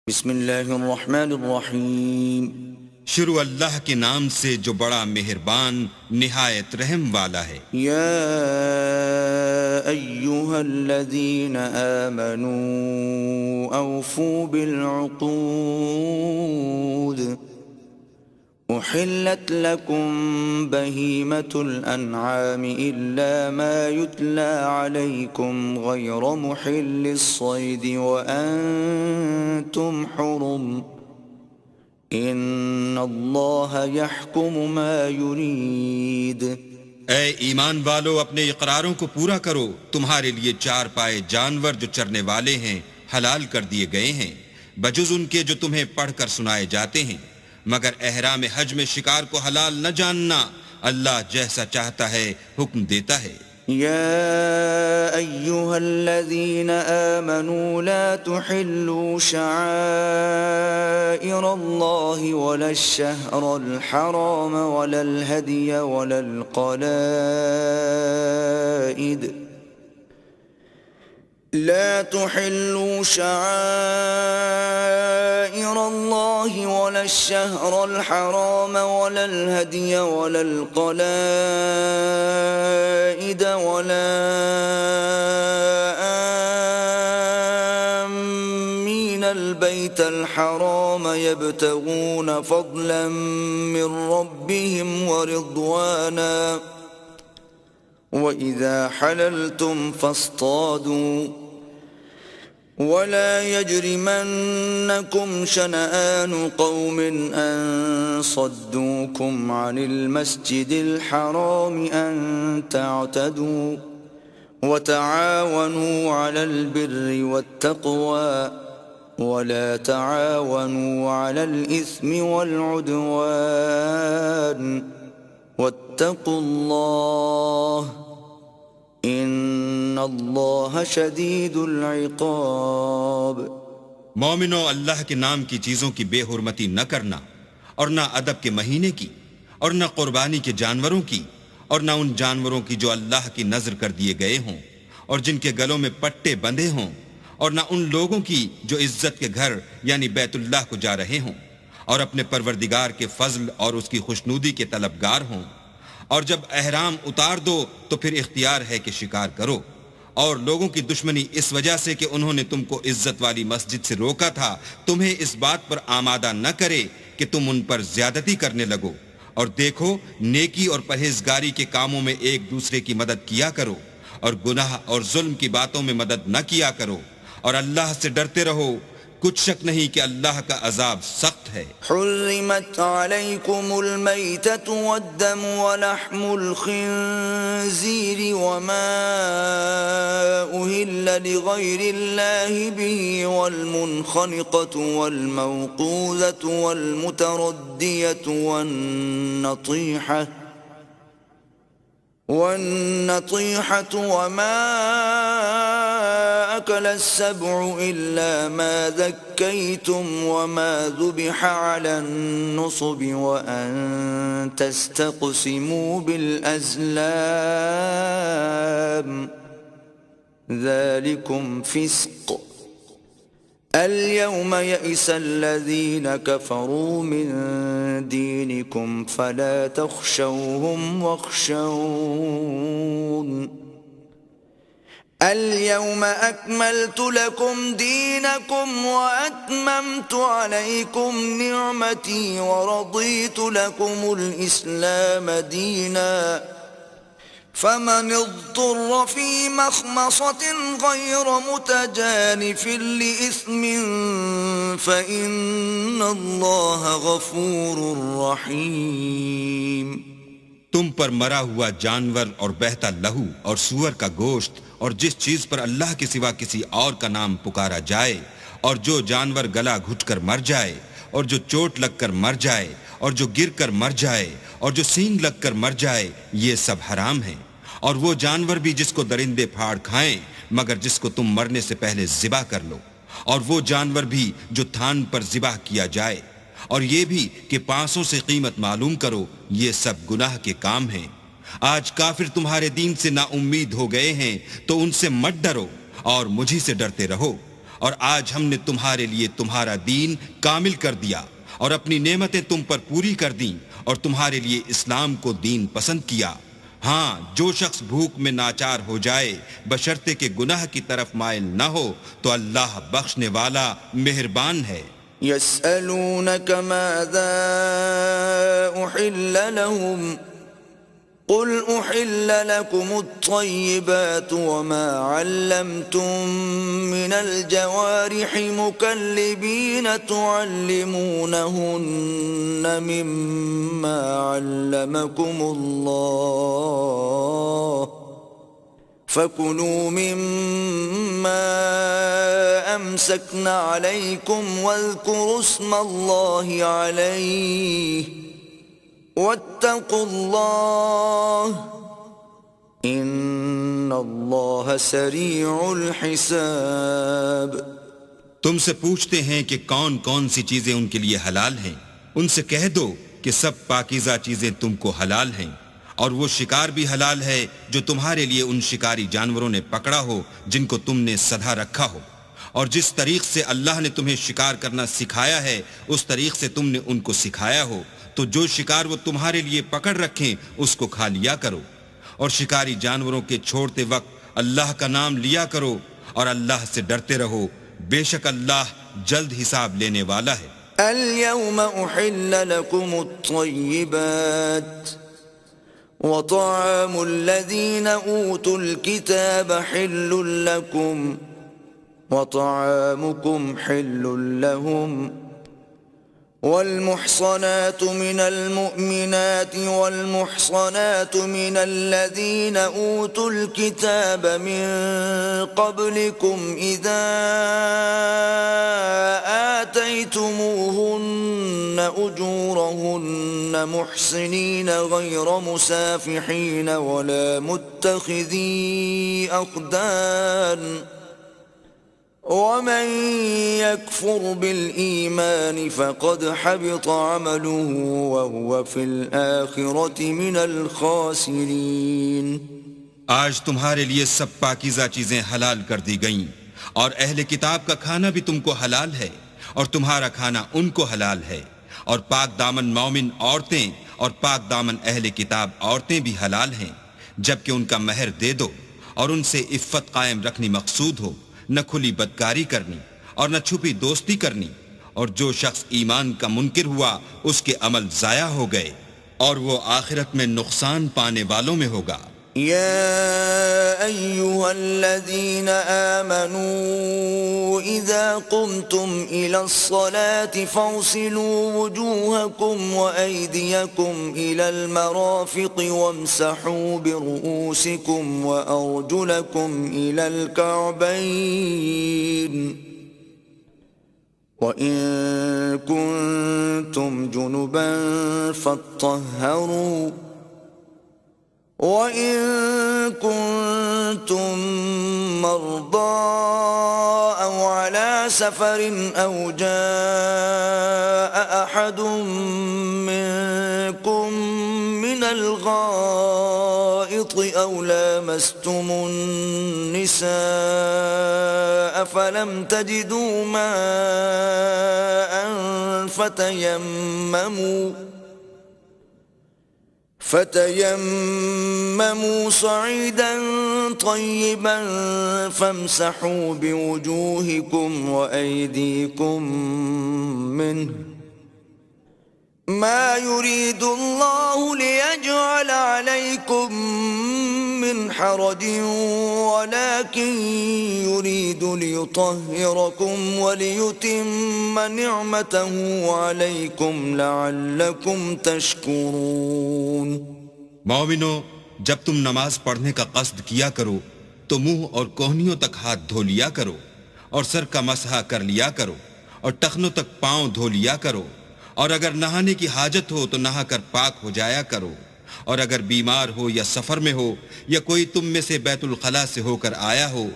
بسم اللہ الرحمن الرحیم شروع اللہ کے نام سے جو بڑا مہربان نہایت رحم والا ہے۔ یا ایہا الذین آمنوا اوفوا بالعقود احلت لکم بہیمة الانعام الا ما یتلی علیکم غیر محل الصید وانتم حرم ان اللہ یحکم ما یرید۔ اے ایمان والو، اپنے اقراروں کو پورا کرو۔ تمہارے لیے چار پائے جانور جو چرنے والے ہیں حلال کر دیے گئے ہیں، بجز ان کے جو تمہیں پڑھ کر سنائے جاتے ہیں، مگر احرام حج میں شکار کو حلال نہ جاننا۔ اللہ جیسا چاہتا ہے حکم دیتا ہے۔ يا أيها الذين آمنوا لا تحلوا شعائر الله ولا الشهر الحرام ولا الهدي ولا القلائد لا تحلوا شعائر الله ولا الشهر الحرام ولا الهدي ولا القلائد ولا آمين البيت الحرام يبتغون فضلا من ربهم ورضوانا وإذا حللتم فاصطادوا ولا يجرمنكم شنآن قوم أن صدوكم عن المسجد الحرام أن تعتدوا وتعاونوا على البر والتقوى ولا تعاونوا على الإثم والعدوان واتقوا الله ان اللہ شدید العقاب۔ مومنو، اللہ کے نام کی چیزوں کی بے حرمتی نہ کرنا، اور نہ ادب کے مہینے کی، اور نہ قربانی کے جانوروں کی، اور نہ ان جانوروں کی جو اللہ کی نذر کر دیے گئے ہوں اور جن کے گلوں میں پٹے بندھے ہوں، اور نہ ان لوگوں کی جو عزت کے گھر یعنی بیت اللہ کو جا رہے ہوں اور اپنے پروردگار کے فضل اور اس کی خوشنودی کے طلبگار ہوں۔ اور جب احرام اتار دو تو پھر اختیار ہے کہ شکار کرو، اور لوگوں کی دشمنی اس وجہ سے کہ انہوں نے تم کو عزت والی مسجد سے روکا تھا تمہیں اس بات پر آمادہ نہ کرے کہ تم ان پر زیادتی کرنے لگو۔ اور دیکھو، نیکی اور پرہیزگاری کے کاموں میں ایک دوسرے کی مدد کیا کرو، اور گناہ اور ظلم کی باتوں میں مدد نہ کیا کرو، اور اللہ سے ڈرتے رہو۔ کچھ شک نہیں کہ اللہ کا عذاب سخت ہے۔ حرمت علیکم المیتۃ والدم ولحم الخنزیر وما أهل لغیر اللہ به والمنخنقۃ والموقوذۃ والمتردیۃ والنطیحة وما أكل السبع إلا ما ذكيتم وما ذبح على النصب وأن تستقسموا بالأزلام ذلكم فسق اليوم يئس الذين كفروا من دينكم فلا تخشوهم واخشون اليوم أكملت لكم دينكم وأتممت عليكم نعمتي ورضيت لكم الإسلام دينا فمن اضطر في مخمصة غير متجانف لإثم فإن الله غفور رحيم۔ تم پر مرا ہوا جانور اور بہتا لہو اور سور کا گوشت اور جس چیز پر اللہ کے سوا کسی اور کا نام پکارا جائے، اور جو جانور گلا گھٹ کر مر جائے، اور جو چوٹ لگ کر مر جائے، اور جو گر کر مر جائے، اور جو سینگ لگ کر مر جائے، یہ سب حرام ہیں۔ اور وہ جانور بھی جس کو درندے پھاڑ کھائیں مگر جس کو تم مرنے سے پہلے ذبح کر لو، اور وہ جانور بھی جو تھان پر ذبح کیا جائے، اور یہ بھی کہ پانسوں سے قیمت معلوم کرو، یہ سب گناہ کے کام ہیں۔ آج کافر تمہارے دین سے نا امید ہو گئے ہیں تو ان سے مت ڈرو اور مجھی سے ڈرتے رہو، اور آج ہم نے تمہارے لیے تمہارا دین کامل کر دیا اور اپنی نعمتیں تم پر پوری کر دیں اور تمہارے لیے اسلام کو دین پسند کیا۔ ہاں، جو شخص بھوک میں ناچار ہو جائے بشرطے کہ گناہ کی طرف مائل نہ ہو تو اللہ بخشنے والا مہربان ہے۔ يسألونك ماذا أحل لهم قل أحل لكم الطيبات وما علمتم من الجوارح مكلبين تعلمونهن مما علمكم الله فكلوا مما أمسكن عليكم واذكروا اسم الله عليه واتقوا الله ان اللہ سریع الحساب۔ تم سے پوچھتے ہیں کہ کون کون سی چیزیں ان کے لیے حلال ہیں، ان سے کہہ دو کہ سب پاکیزہ چیزیں تم کو حلال ہیں، اور وہ شکار بھی حلال ہے جو تمہارے لیے ان شکاری جانوروں نے پکڑا ہو جن کو تم نے سدھا رکھا ہو، اور جس طریق سے اللہ نے تمہیں شکار کرنا سکھایا ہے اس طریق سے تم نے ان کو سکھایا ہو، تو جو شکار وہ تمہارے لیے پکڑ رکھیں اس کو کھا لیا کرو، اور شکاری جانوروں کے چھوڑتے وقت اللہ کا نام لیا کرو اور اللہ سے ڈرتے رہو، بے شک اللہ جلد حساب لینے والا ہے۔ اليوم احل لكم الطيبات وطعام الذين اوتوا الكتاب حل لكم وطعامكم حل لهم والمحصنات من المؤمنات والمحصنات من الذين أوتوا الكتاب من قبلكم إذا آتيتموهن أجورهن محصنين غير مسافحين ولا متخذي أخدان ومن يكفر بالإيمان فقد حبط عمله وهو في الآخرة من الخاسرين۔ آج تمہارے لیے سب پاکیزہ چیزیں حلال کر دی گئیں، اور اہل کتاب کا کھانا بھی تم کو حلال ہے اور تمہارا کھانا ان کو حلال ہے، اور پاک دامن مومن عورتیں اور پاک دامن اہل کتاب عورتیں بھی حلال ہیں، جبکہ ان کا مہر دے دو اور ان سے عفت قائم رکھنی مقصود ہو، نہ کھلی بدکاری کرنی اور نہ چھپی دوستی کرنی، اور جو شخص ایمان کا منکر ہوا اس کے عمل ضائع ہو گئے اور وہ آخرت میں نقصان پانے والوں میں ہوگا۔ يا أيها الذين آمنوا إذا قمتم إلى الصلاة فاغسلوا وجوهكم وأيديكم إلى المرافق وامسحوا برؤوسكم وأرجلكم إلى الكعبين وإن كنتم جنبا فاطهروا وَإِن كُنتُم مَّرْضَىٰ أَوْ عَلَىٰ سَفَرٍ أَوْ جَاءَ أَحَدٌ مِّنكُم مِّنَ الْغَائِطِ أَوْ لَامَسْتُمُ النِّسَاءَ فَلَمْ تَجِدُوا مَاءً فتيمموا صعيدا طيبا فامسحوا بوجوهكم وأيديكم منه ما يريد الله ليجعل عليكم من حرج ولكن يريد ليطهركم وليتم نعمته عليكم لعلكم تشكرون۔ مومنو، جب تم نماز پڑھنے کا قصد کیا کرو تو منہ اور کوہنیوں تک ہاتھ دھو لیا کرو اور سر کا مسح کر لیا کرو اور ٹخنوں تک پاؤں دھو لیا کرو، اور اگر نہانے کی حاجت ہو تو نہا کر پاک ہو جایا کرو، اور اگر بیمار ہو یا سفر میں ہو یا کوئی تم میں سے بیت الخلاء سے ہو کر آیا ہو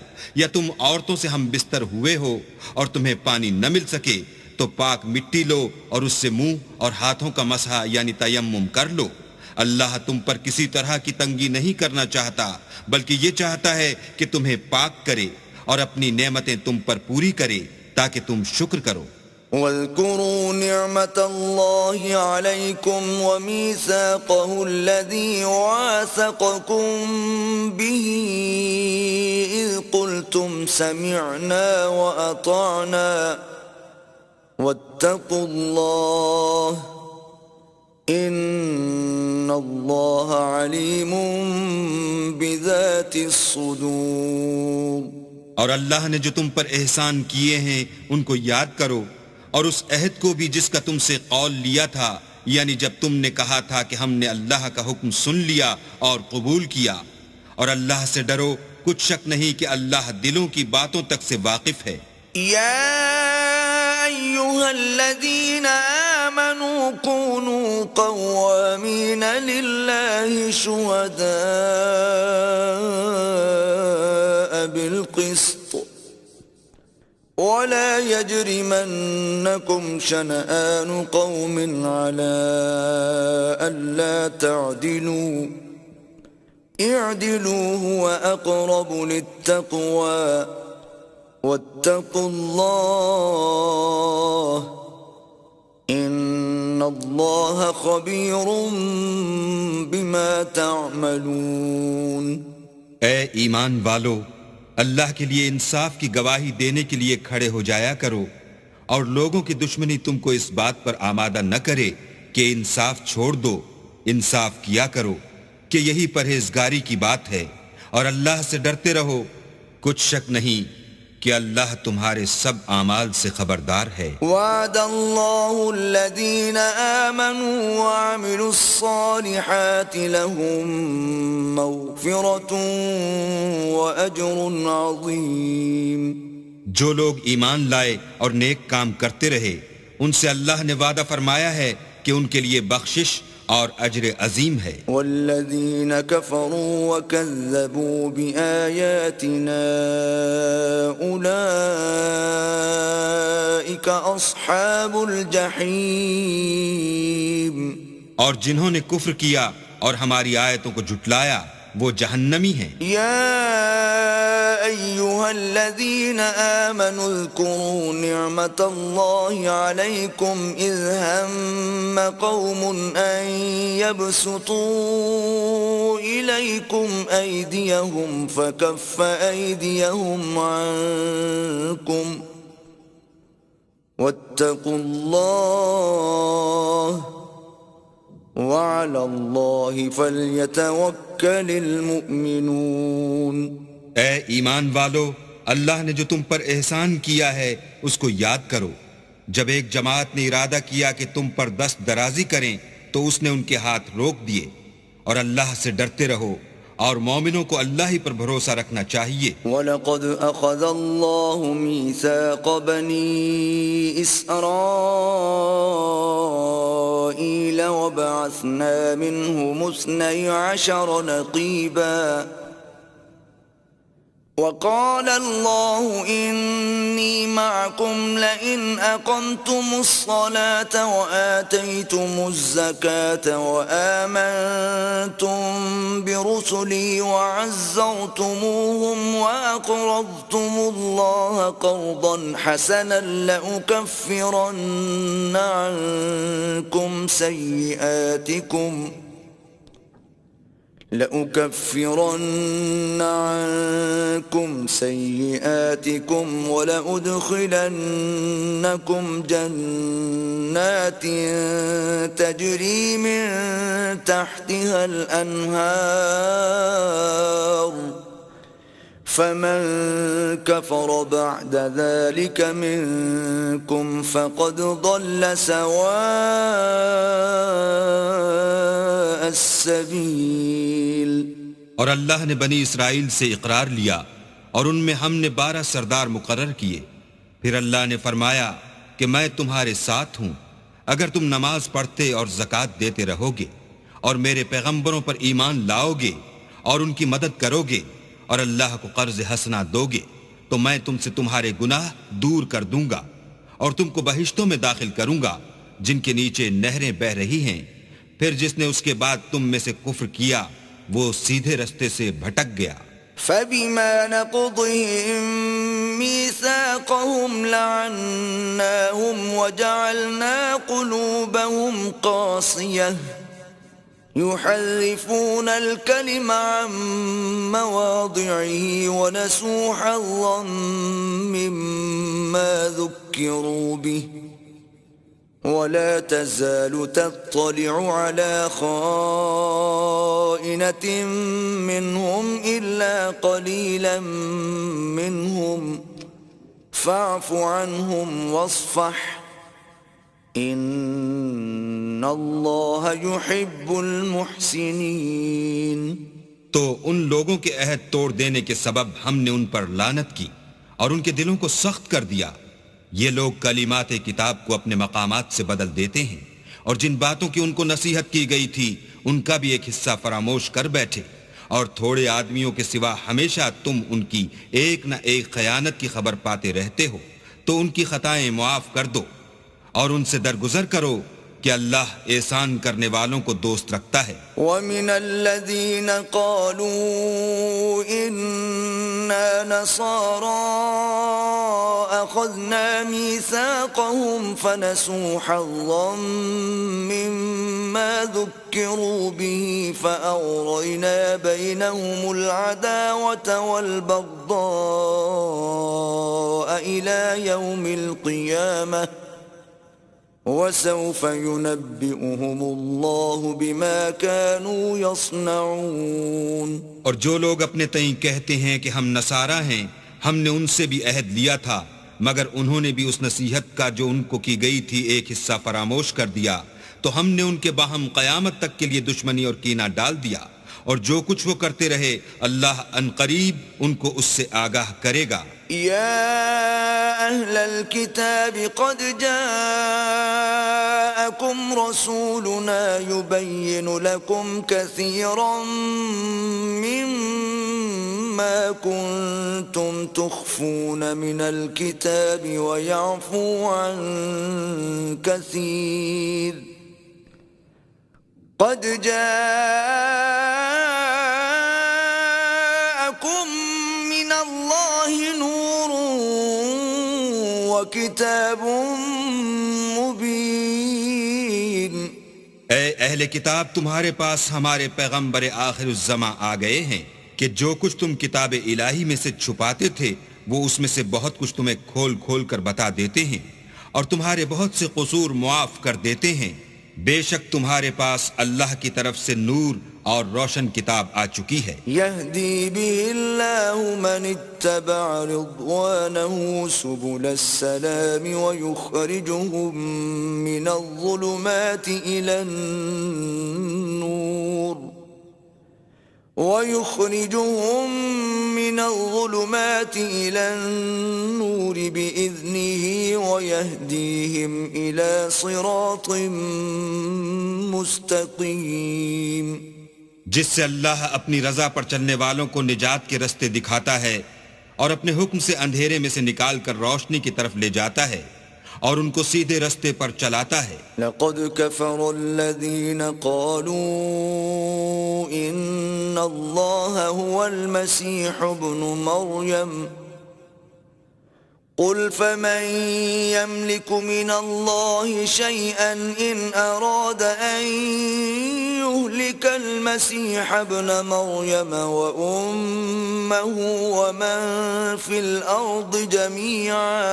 یا تم عورتوں سے ہم بستر ہوئے ہو اور تمہیں پانی نہ مل سکے تو پاک مٹی لو اور اس سے منہ اور ہاتھوں کا مسح یعنی تیمم کر لو۔ اللہ تم پر کسی طرح کی تنگی نہیں کرنا چاہتا، بلکہ یہ چاہتا ہے کہ تمہیں پاک کرے، اور اپنی نعمتیں تم پر پوری کرے تاکہ تم شکر کرو۔ واذكروا نعمة الله عليكم وميثاقه الذي واثقكم به إذ قلتم سمعنا وأطعنا واتقوا الله إن الله عليم بذات الصدور۔ اور اللہ نے جو تم پر احسان کیے ہیں ان کو یاد کرو، اور اس عہد کو بھی جس کا تم سے قول لیا تھا، یعنی جب تم نے کہا تھا کہ ہم نے اللہ کا حکم سن لیا اور قبول کیا، اور اللہ سے ڈرو، کچھ شک نہیں کہ اللہ دلوں کی باتوں تک سے واقف ہے۔ يا أيها الذين آمنوا كونوا قوامين لله شهداء بالقسط ولا يجرمنكم شنآن قوم على ألا تعدلوا اعدلوا هو أقرب للتقوى واتقوا الله ان اللہ خبیر بما تعملون۔ اے ایمان والو، اللہ کے لیے انصاف کی گواہی دینے کے لیے کھڑے ہو جایا کرو، اور لوگوں کی دشمنی تم کو اس بات پر آمادہ نہ کرے کہ انصاف چھوڑ دو، انصاف کیا کرو کہ یہی پرہیزگاری کی بات ہے، اور اللہ سے ڈرتے رہو، کچھ شک نہیں کہ اللہ تمہارے سب اعمال سے خبردار ہے۔ وعد اللہ الذین آمنوا وعملوا الصالحات لهم مغفرۃ واجر عظیم۔ جو لوگ ایمان لائے اور نیک کام کرتے رہے، ان سے اللہ نے وعدہ فرمایا ہے کہ ان کے لیے بخشش اور اجر عظیم ہے۔ والذین کفروا وکذبوا بآیاتنا اولئک اصحاب الجحیم۔ اور جنہوں نے کفر کیا اور ہماری آیتوں کو جھٹلایا وہ جہنمی ہیں۔ یا ایہا الذین آمنوا اذکروا نعمت اللہ علیکم اذ ہم قوم ان یبسطوا الیکم ایدیہم فکف ایدیہم عنکم واتقوا اللہ وعلى الله فليتوكل المؤمنون۔ اے ایمان والو، اللہ نے جو تم پر احسان کیا ہے اس کو یاد کرو۔ جب ایک جماعت نے ارادہ کیا کہ تم پر دست درازی کریں تو اس نے ان کے ہاتھ روک دیے، اور اللہ سے ڈرتے رہو، اور مومنوں کو اللہ ہی پر بھروسہ رکھنا چاہیے۔ وَلَقَدْ أَخَذَ اللَّهُ مِيثَاقَ بَنِي إِسْرَائِيلَ وَبَعَثْنَا مِنْهُمُ 12 نَقِيبًا وقال الله إني معكم لئن أقمتم الصلاة وآتيتم الزكاة وآمنتم برسلي وعزرتموهم وأقرضتم الله قرضا حسنا لأكفرن عنكم سيئاتكم ولأدخلنكم جنات تجري من تحتها الأنهار فمن كفر بعد ذلك منكم فقد ضل سواء السبيل۔ اور اللہ نے بنی اسرائیل سے اقرار لیا اور ان میں ہم نے 12 سردار مقرر کیے۔ پھر اللہ نے فرمایا کہ میں تمہارے ساتھ ہوں اگر تم نماز پڑھتے اور زکوٰۃ دیتے رہو گے اور میرے پیغمبروں پر ایمان لاؤ گے اور ان کی مدد کرو گے اور اللہ کو قرض حسنہ دو گے تو میں تم سے تمہارے گناہ دور کر دوں گا اور تم کو بہشتوں میں داخل کروں گا جن کے نیچے نہریں بہہ رہی ہیں۔ پھر جس نے اس کے بعد تم میں سے کفر کیا وہ سیدھے رستے سے بھٹک گیا۔ فَبِمَا نَقْضِهِم ميثاقهم لعناهم وجعلنا قلوبهم قاسية يحرفون الكلم عن مواضعه ونسوا حظا مما ذكروا به ولا تزال تطلع على خائنة منهم إلا قليلا منهم فاعف عنهم واصفح ان اللہ يحب المحسنین۔ تو ان لوگوں کے عہد توڑ دینے کے سبب ہم نے ان پر لعنت کی اور ان کے دلوں کو سخت کر دیا۔ یہ لوگ کلمات کتاب کو اپنے مقامات سے بدل دیتے ہیں اور جن باتوں کی ان کو نصیحت کی گئی تھی ان کا بھی ایک حصہ فراموش کر بیٹھے، اور تھوڑے آدمیوں کے سوا ہمیشہ تم ان کی ایک نہ ایک خیانت کی خبر پاتے رہتے ہو، تو ان کی خطائیں معاف کر دو اور ان سے درگزر کرو کہ اللہ احسان کرنے والوں کو دوست رکھتا ہے۔ وَمِنَ الَّذِينَ قَالُوا إِنَّا نَصَارَىٰ أَخَذْنَا مِيثَاقَهُمْ فَنَسُوا حَظًّا مِّمَّا ذُكِّرُوا بِهِ فَأَغْرَيْنَا بَيْنَهُمُ الْعَدَاوَةَ وَالْبَغْضَاءَ إِلَىٰ يَوْمِ الْقِيَامَةِ وَسَوْفَ يُنَبِّئُهُمُ اللَّهُ بِمَا كَانُوا يَصْنَعُونَ۔ اور جو لوگ اپنے تئیں کہتے ہیں کہ ہم نصارہ ہیں، ہم نے ان سے بھی عہد لیا تھا، مگر انہوں نے بھی اس نصیحت کا جو ان کو کی گئی تھی ایک حصہ فراموش کر دیا، تو ہم نے ان کے باہم قیامت تک کے لیے دشمنی اور کینہ ڈال دیا، اور جو کچھ وہ کرتے رہے اللہ عنقریب ان کو اس سے آگاہ کرے گا۔ يا أهل الكتاب قد جاءكم رسولنا يبين لكم كثيرا مما كنتم تخفون من الكتاب ويعفو عن كثير قد جاءكم من الله نور وكتاب مبين۔ اے اہل کتاب، تمہارے پاس ہمارے پیغمبر آخر الزماں آ گئے ہیں کہ جو کچھ تم کتاب الہی میں سے چھپاتے تھے وہ اس میں سے بہت کچھ تمہیں کھول کھول کر بتا دیتے ہیں اور تمہارے بہت سے قصور معاف کر دیتے ہیں۔ بے شک تمہارے پاس اللہ کی طرف سے نور اور روشن کتاب آ چکی ہے۔ يهدي به الله من اتبع رضوانه سبل السلام ويخرجهم من الظلمات إلى النور بإذنه ويهديهم إلى صراط مستقيم۔ جس سے اللہ اپنی رضا پر چلنے والوں کو نجات کے رستے دکھاتا ہے اور اپنے حکم سے اندھیرے میں سے نکال کر روشنی کی طرف لے جاتا ہے اور ان کو سیدھے رستے پر چلاتا ہے۔ لقد كفر الذين قالوا إن الله هو المسيح ابن مريم قل فمن يملك من الله شيئا إن أراد أن يهلك المسيح ابن مريم وأمه ومن في الأرض جميعا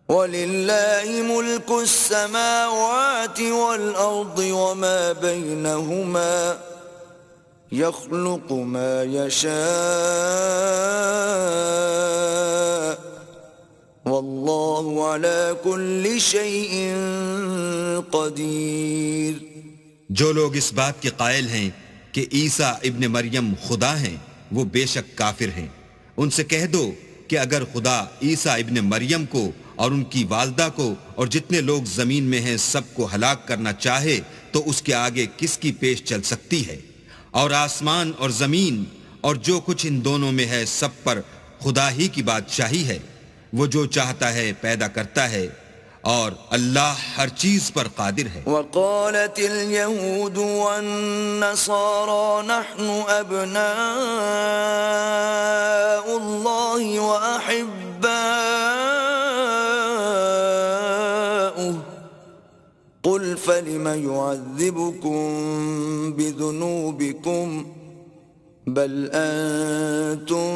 وَلِلَّهِ مُلْكُ السَّمَاوَاتِ وَالْأَرْضِ وَمَا بَيْنَهُمَا يَخْلُقُ مَا يَشَاءُ وَاللَّهُ عَلَى كُلِّ شَيْءٍ قَدِيرٌ۔ جو لوگ اس بات کے قائل ہیں کہ عیسیٰ ابن مریم خدا ہیں وہ بے شک کافر ہیں۔ ان سے کہہ دو کہ اگر خدا عیسیٰ ابن مریم کو اور ان کی والدہ کو اور جتنے لوگ زمین میں ہیں سب کو ہلاک کرنا چاہے تو اس کے آگے کس کی پیش چل سکتی ہے؟ اور آسمان اور زمین اور جو کچھ ان دونوں میں ہے سب پر خدا ہی کی بادشاہی ہے۔ وہ جو چاہتا ہے پیدا کرتا ہے اور اللہ ہر چیز پر قادر ہے۔ وقالت اليهود والنصارى نحن أبناء الله وأحباؤه قل فلم يعذبكم بذنوبكم بل أنتم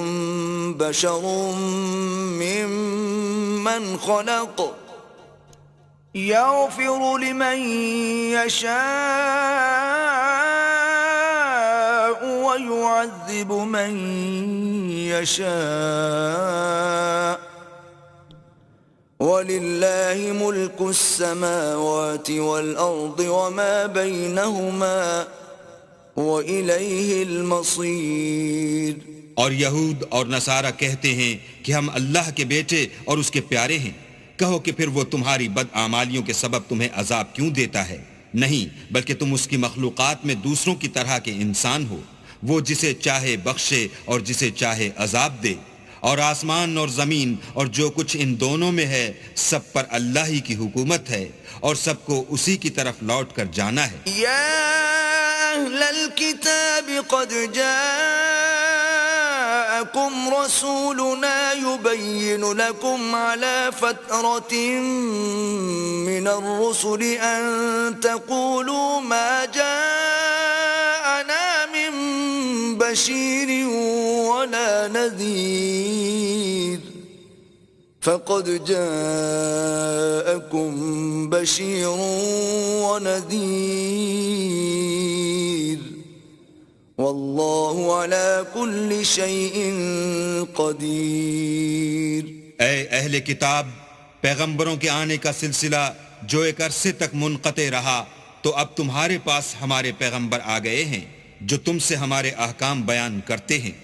بشر ممن خلق يغفر لمن يشاء ويعذب من يشاء ولله ملك السماوات والأرض وما بينهما وإليه المصير. اور یہود اور نصارہ کہتے ہیں کہ ہم اللہ کے بیٹے اور اس کے پیارے ہیں. کہو کہ پھر وہ تمہاری بدعمالیوں کے سبب تمہیں عذاب کیوں دیتا ہے؟ نہیں، بلکہ تم اس کی مخلوقات میں دوسروں کی طرح کے انسان ہو. وہ جسے چاہے بخشے اور جسے چاہے عذاب دے. اور آسمان اور زمین اور جو کچھ ان دونوں میں ہے سب پر اللہ ہی کی حکومت ہے اور سب کو اسی کی طرف لوٹ کر جانا ہے. یا اہل الكتاب قد جاءکم رسولنا يبین لکم على فترة من الرسل ان تقولوا ما جاءنا من بشیر ولا نذیر فقد جاءكم بشير ونذير والله على كل شيء قدير. اے اہل کتاب، پیغمبروں کے آنے کا سلسلہ جو ایک عرصے تک منقطع رہا تو اب تمہارے پاس ہمارے پیغمبر آ گئے ہیں جو تم سے ہمارے احکام بیان کرتے ہیں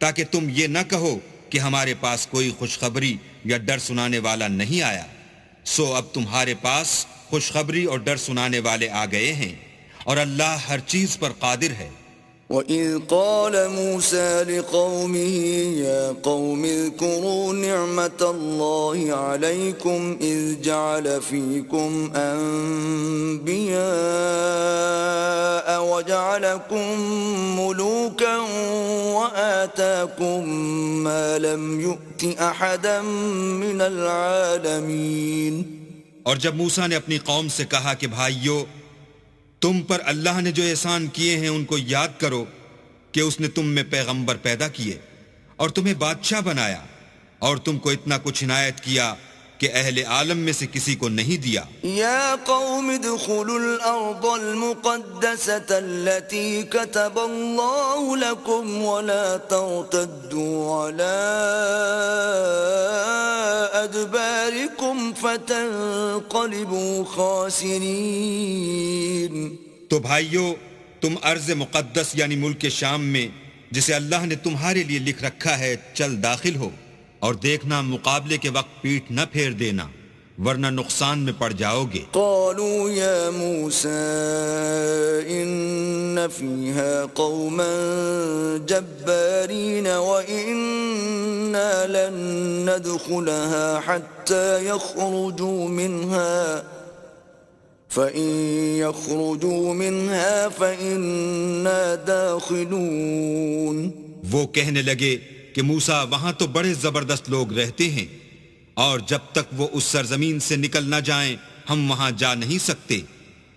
تاکہ تم یہ نہ کہو کہ ہمارے پاس کوئی خوشخبری یا ڈر سنانے والا نہیں آیا. سو اب تمہارے پاس خوشخبری اور ڈر سنانے والے آ گئے ہیں اور اللہ ہر چیز پر قادر ہے. وَإِذْ قَالَ مُوسَى لِقَوْمِهِ يَا قَوْمِ اذْكُرُوا نِعْمَةَ اللَّهِ عَلَيْكُمْ إِذْ جَعَلَ فِيكُمْ أَنْبِيَاءَ وَجَعَلَكُمْ مُلُوكًا وَآتَاكُمْ مَا لَمْ يُؤْتِ أَحَدًا مِنَ الْعَالَمِينَ. اور جب موسیٰ نے اپنی قوم سے کہا کہ بھائیو، تم پر اللہ نے جو احسان کیے ہیں ان کو یاد کرو کہ اس نے تم میں پیغمبر پیدا کیے اور تمہیں بادشاہ بنایا اور تم کو اتنا کچھ عنایت کیا کہ اہل عالم میں سے کسی کو نہیں دیا. یا قوم ادخلوا الارض المقدسة التي كتب الله لكم ولا ترتدوا على ادباركم فتنقلبوا خاسرين. تو بھائیو، تم ارض مقدس یعنی ملک شام میں جسے اللہ نے تمہارے لیے لکھ رکھا ہے چل داخل ہو اور دیکھنا مقابلے کے وقت پیٹھ نہ پھیر دینا ورنہ نقصان میں پڑ جاؤ گے. قالوا یا موسیٰ ان فیہا قوما جبارین وإنا لن ندخلها حتى يخرجوا منها فإن يخرجوا منها فإنا داخلون. وہ کہنے لگے کہ موسیٰ وہاں تو بڑے زبردست لوگ رہتے ہیں اور جب تک وہ اس سرزمین سے نکل نہ جائیں ہم وہاں جا نہیں سکتے.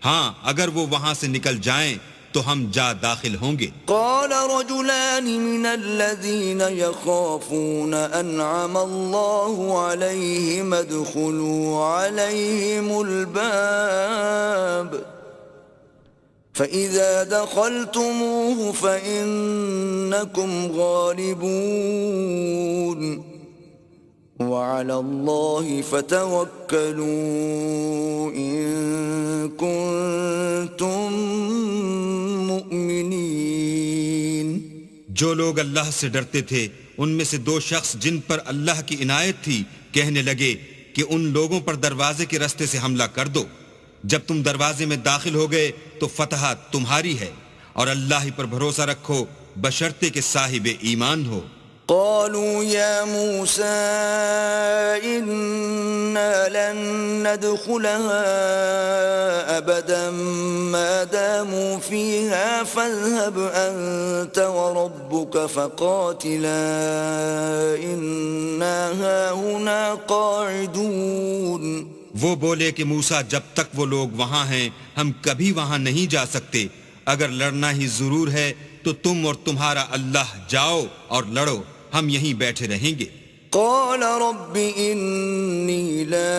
ہاں اگر وہ وہاں سے نکل جائیں تو ہم جا داخل ہوں گے. قال رجلان من الذين يخافون انعم الله عليهم ادخلوا عليهم الباب فإذا دخلتموه فإنكم غالبون وعلى الله فتوكلوا إن كنتم مؤمنين. جو لوگ اللہ سے ڈرتے تھے ان میں سے دو شخص جن پر اللہ کی عنایت تھی کہنے لگے کہ ان لوگوں پر دروازے کے راستے سے حملہ کر دو. جب تم دروازے میں داخل ہو گئے تو فتح تمہاری ہے اور اللہ ہی پر بھروسہ رکھو بشرطے کہ صاحب ایمان ہو. قالوا يا موسى إنا لن ندخلها أبدا ما داموا فيها فاذهب أنت وربك فقاتلا إنا قاعدون وہ بولے کہ موسیٰ جب تک وہ لوگ وہاں ہیں ہم کبھی وہاں نہیں جا سکتے، اگر لڑنا ہی ضرور ہے تو تم اور تمہارا اللہ جاؤ اور لڑو، ہم یہیں بیٹھے رہیں گے۔ قال رب إني لا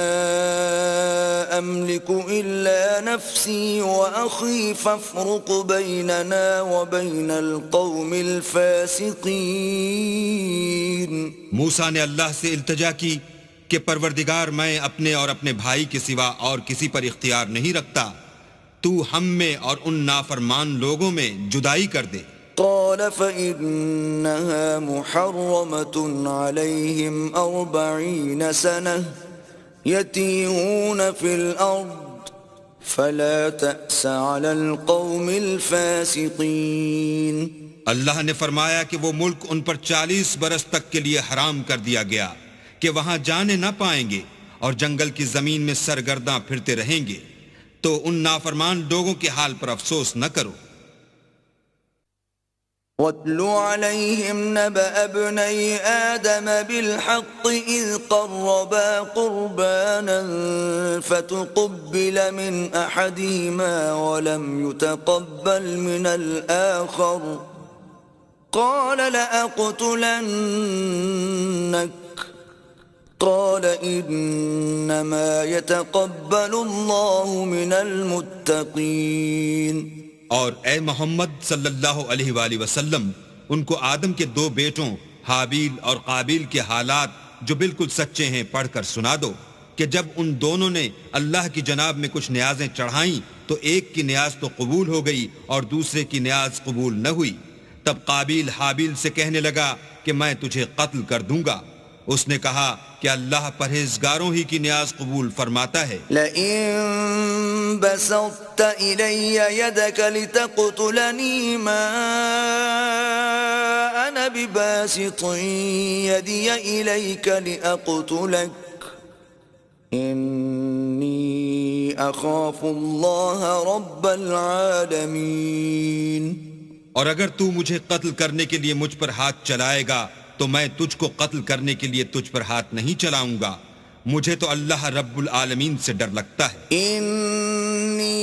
أملك إلا نفسي وأخي فافرق بيننا وبين القوم الفاسقين۔ موسیٰ نے اللہ سے التجا کی کہ پروردگار میں اپنے اور اپنے بھائی کے سوا اور کسی پر اختیار نہیں رکھتا، تو ہم میں اور ان نافرمان لوگوں میں جدائی کر دے۔ قال فإنها محرمة عليهم 40 سنة يتيهون في الأرض فلا تأس على القوم الفاسقين۔ اللہ نے فرمایا کہ وہ ملک ان پر 40 برس تک کے لیے حرام کر دیا گیا کہ وہاں جانے نہ پائیں گے اور جنگل کی زمین میں سرگرداں پھرتے رہیں گے، تو ان نافرمان لوگوں کے حال پر افسوس نہ کرو۔ وَاتْلُ عَلَيْهِمْ نَبَأَ ابْنَيْ آدَمَ بِالْحَقِّ إِذْ قَرَّبَا قُرْبَانًا فَتُقُبِّلَ مِنْ أَحَدِهِمَا وَلَمْ يُتَقَبَّلْ مِنَ الْآخَرِ قَالَ لَأَقْتُلَنَّكَ قَالَ إِنَّمَا يَتَقَبَّلُ اللَّهُ مِنَ الْمُتَّقِينَ۔ اور اے محمد صلی اللہ علیہ وآلہ وسلم ان کو آدم کے 2 بیٹوں حابیل اور قابیل کے حالات جو بالکل سچے ہیں پڑھ کر سنا دو کہ جب ان دونوں نے اللہ کی جناب میں کچھ نیازیں چڑھائیں تو ایک کی نیاز تو قبول ہو گئی اور دوسرے کی نیاز قبول نہ ہوئی، تب قابیل حابیل سے کہنے لگا کہ میں تجھے قتل کر دوں گا، اس نے کہا کہ اللہ پرہیزگاروں ہی کی نیاز قبول فرماتا ہے۔ لئن بسطت إلي يدك لتقتلني ما أنا بباسط يدي إليك لأقتلك إني أخاف الله رب العالمين۔ اور اگر تو مجھے قتل کرنے کے لیے مجھ پر ہاتھ چلائے گا تو میں تجھ کو قتل کرنے کے لیے تجھ پر ہاتھ نہیں چلاؤں گا، مجھے تو اللہ رب العالمین سے ڈر لگتا ہے۔ انی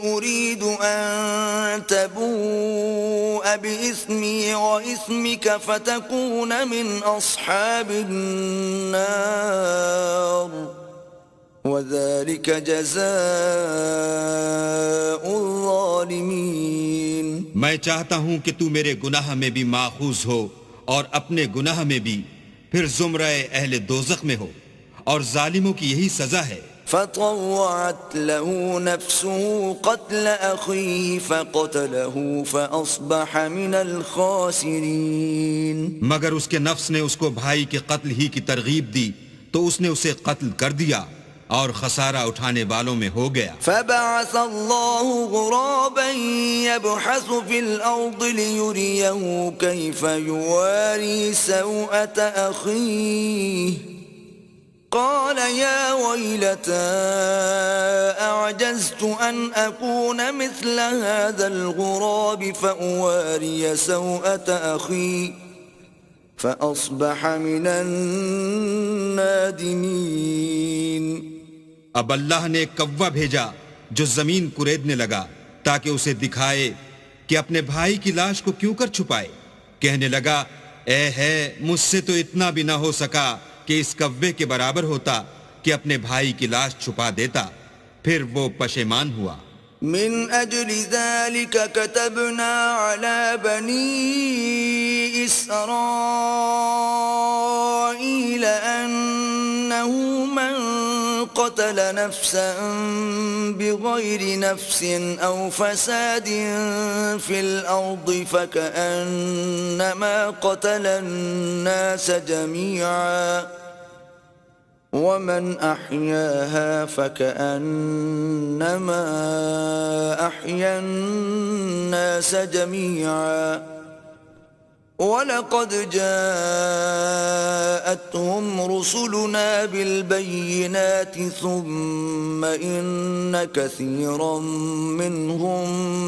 اريد ان تبوء باسمی واسمک فتکون من اصحاب النار وذلك جزاء الظالمین۔ میں چاہتا ہوں کہ تو میرے گناہ میں بھی ماخوذ ہو اور اپنے گناہ میں بھی، پھر زمرہ اہل دوزخ میں ہو، اور ظالموں کی یہی سزا ہے۔ فطوعت له نفسه قتل أخيه فقتله فأصبح من الخاسرين۔ مگر اس کے نفس نے اس کو بھائی کے قتل ہی کی ترغیب دی تو اس نے اسے قتل کر دیا اور خسارہ اٹھانے والوں میں ہو گیا۔ فبعث الله غرابا يبحث في الأرض ليريه كيف يواري سوءة أخيه قال يا ويلتى أعجزت أن أكون مثل هذا الغراب فأواري سوءة أخي فأصبح من النادمين۔ اب اللہ نے ایک کوا بھیجا جو زمین کریدنے لگا تاکہ اسے دکھائے کہ اپنے بھائی کی لاش کو کیوں کر چھپائے، کہنے لگا اے ہے مجھ سے تو اتنا بھی نہ ہو سکا کہ اس کوے کے برابر ہوتا کہ اپنے بھائی کی لاش چھپا دیتا، پھر وہ پشیمان ہوا۔ من أجل ذلك كتبنا على بني إسرائيل أنه من قتل نفسا بغير نفس أو فساد في الأرض فكأنما قتل الناس جميعا ومن أحياها فكأنما أحيا الناس جميعا ولقد جاءتهم رسلنا بالبينات ثم إن كثيرا منهم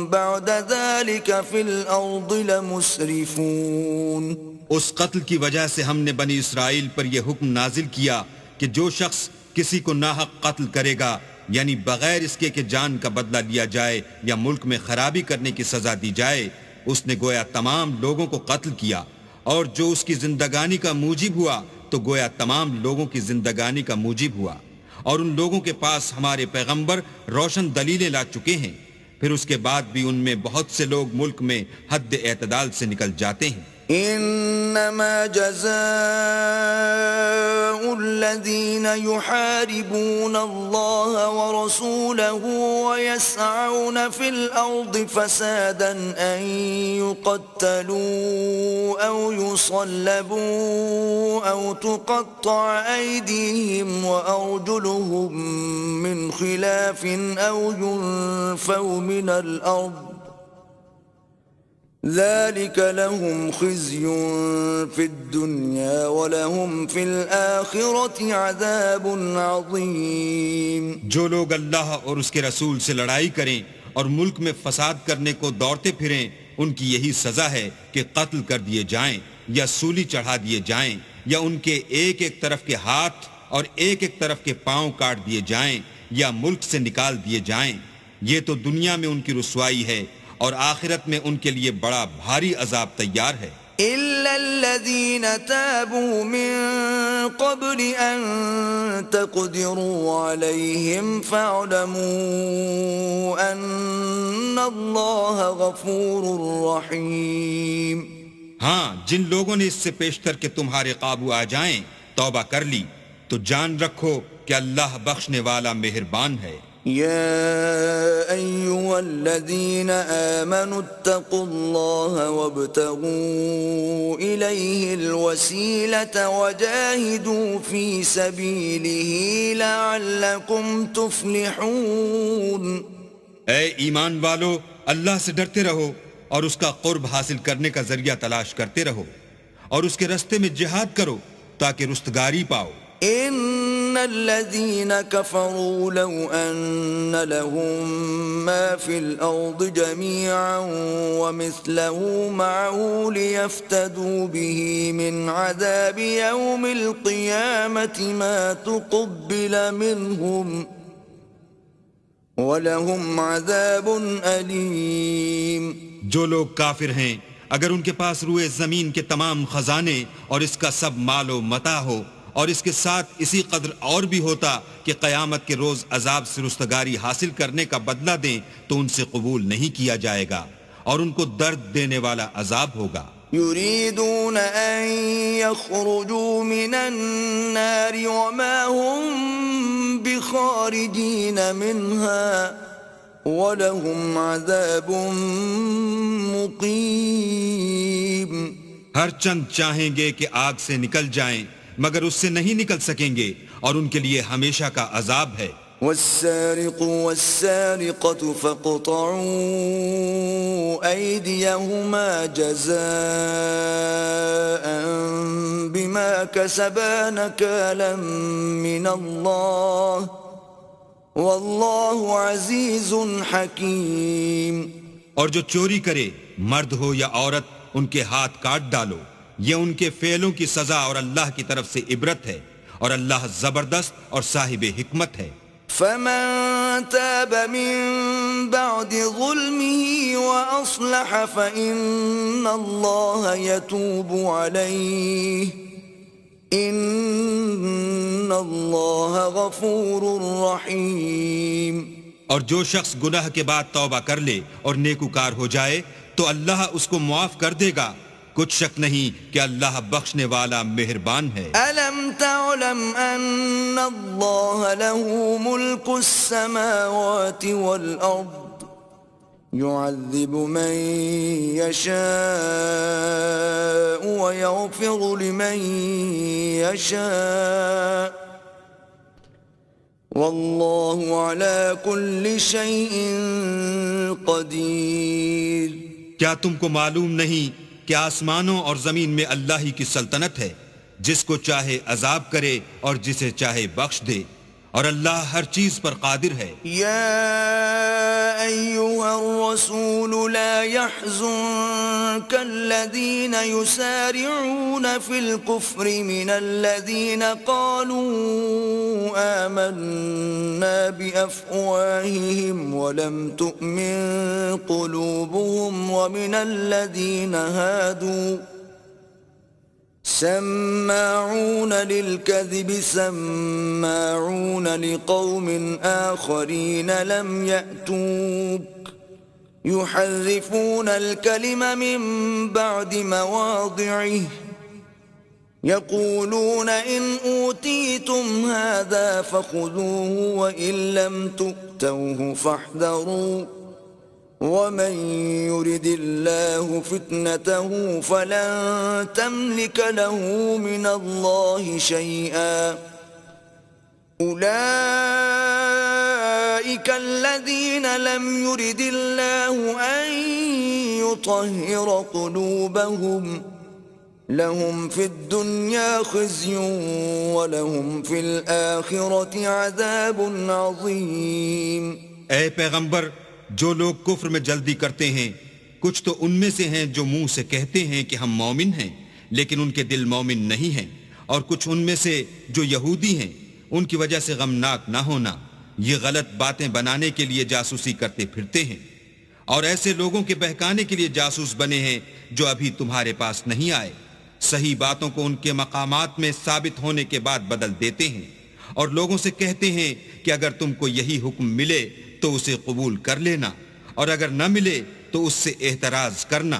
بعد ذلك في الأرض لمسرفون۔ اس قتل کی وجہ سے ہم نے بنی اسرائیل پر یہ حکم نازل کیا کہ کہ جو شخص کسی کو ناحق قتل کرے گا، یعنی بغیر اس کے کہ جان کا بدلہ لیا جائے یا ملک میں خرابی کرنے کی سزا دی جائے، اس نے گویا تمام لوگوں کو قتل کیا، اور جو اس کی زندگانی کا موجب ہوا تو گویا تمام لوگوں کی زندگانی کا موجب ہوا۔ اور ان لوگوں کے پاس ہمارے پیغمبر روشن دلیلیں لا چکے ہیں، پھر اس کے بعد بھی ان میں بہت سے لوگ ملک میں حد اعتدال سے نکل جاتے ہیں۔ انما جزاء الذين يحاربون الله ورسوله ويسعون في الارض فسادا ان يقتلوا او يصلبوا او تقطع ايديهم وارجلهم من خلاف او ينفوا من الارض ذلك لهم خزي في الدنيا ولهم في الآخرة عذاب عظيم۔ جو لوگ اللہ اور اس کے رسول سے لڑائی کریں اور ملک میں فساد کرنے کو دوڑتے پھریں، ان کی یہی سزا ہے کہ قتل کر دیے جائیں یا سولی چڑھا دیے جائیں یا ان کے ایک ایک طرف کے ہاتھ اور ایک ایک طرف کے پاؤں کاٹ دیے جائیں یا ملک سے نکال دیے جائیں۔ یہ تو دنیا میں ان کی رسوائی ہے اور آخرت میں ان کے لیے بڑا بھاری عذاب تیار ہے۔ إِلَّا الَّذِينَ تَابُوا مِن قَبْلِ أَن تَقْدِرُوا عَلَيْهِمْ فَاعْلَمُوا أَنَّ اللَّهَ غَفُورٌ رَّحِيمٌ۔ ہاں، جن لوگوں نے اس سے پیشتر کہ تمہارے قابو آ جائیں توبہ کر لی تو جان رکھو کہ اللہ بخشنے والا مہربان ہے۔ يا أيها الذين آمنوا اتقوا الله وابتغوا إليه الوسيلة وجاهدوا في سبيله لعلكم تفلحون۔ اے ایمان والو، اللہ سے ڈرتے رہو اور اس کا قرب حاصل کرنے کا ذریعہ تلاش کرتے رہو اور اس کے رستے میں جہاد کرو تاکہ رستگاری پاؤ۔ ان الذين كفروا لو ان لهم ما في الارض جميعا ومثله معه ليفتدوا به من عذاب يوم القيامة ما تقبل منهم ولهم عذاب أليم۔ جو لوگ کافر ہیں اگر ان کے پاس روئے زمین کے تمام خزانے اور اس کا سب مال و متاع ہو اور اس کے ساتھ اسی قدر اور بھی ہوتا کہ قیامت کے روز عذاب سے رستگاری حاصل کرنے کا بدلہ دیں تو ان سے قبول نہیں کیا جائے گا اور ان کو درد دینے والا عذاب ہوگا۔ يريدون أن يخرجوا من النار وما هم بخارجين منها ولهم عذاب مقيم۔ ہر چند چاہیں گے کہ آگ سے نکل جائیں مگر اس سے نہیں نکل سکیں گے اور ان کے لیے ہمیشہ کا عذاب ہے۔ والسارق والسارقة فاقطعوا أيديهما جزاء بما كسبا نكالا من الله والله عزيز حكيم۔ اور جو چوری کرے مرد ہو یا عورت ان کے ہاتھ کاٹ ڈالو، یہ ان کے فعلوں کی سزا اور اللہ کی طرف سے عبرت ہے اور اللہ زبردست اور صاحب حکمت ہے۔ فمن تاب من بعد ظلمه وأصلح فإن الله يتوب عليه إن الله غفور رحيم۔ اور جو شخص گناہ کے بعد توبہ کر لے اور نیکوکار ہو جائے تو اللہ اس کو معاف کر دے گا، کچھ شک نہیں کہ اللہ بخشنے والا مہربان ہے۔ ألم تعلم أن الله له ملك السماوات والأرض يعذب من يشاء ويغفر لمن يشاء والله على كل شيء قدير۔ کیا تم کو معلوم نہیں کہ آسمانوں اور زمین میں اللہ ہی کی سلطنت ہے، جس کو چاہے عذاب کرے اور جسے چاہے بخش دے، اور اللہ ہر چیز پر قادر ہے۔ يا أيها الرسول لا يحزنك الذين يسارعون في الكفر من الذين قالوا آمنا بأفواههم ولم تؤمن قلوبهم ومن الذين هادوا سماعون للكذب سماعون لقوم آخرين لم يأتوك يحرفون الكلم من بعد مواضعه يقولون إن أوتيتم هذا فخذوه وإن لم تؤتوه فاحذروا ومن يرد الله فتنته فلن تملك له من الله شيئا أولئك الذين لم يرد الله أن يطهر قلوبهم لهم في الدنيا خزي ولهم في الآخرة عذاب عظيم۔ اے پیغمبر، جو لوگ کفر میں جلدی کرتے ہیں کچھ تو ان میں سے ہیں جو منہ سے کہتے ہیں کہ ہم مومن ہیں لیکن ان کے دل مومن نہیں ہیں، اور کچھ ان میں سے جو یہودی ہیں ان کی وجہ سے غمناک نہ ہونا، یہ غلط باتیں بنانے کے لیے جاسوسی کرتے پھرتے ہیں، اور ایسے لوگوں کے بہکانے کے لیے جاسوس بنے ہیں جو ابھی تمہارے پاس نہیں آئے، صحیح باتوں کو ان کے مقامات میں ثابت ہونے کے بعد بدل دیتے ہیں، اور لوگوں سے کہتے ہیں کہ اگر تم کو یہی حکم ملے تو اسے قبول کر لینا، اور اگر نہ ملے تو اس سے اعتراض کرنا،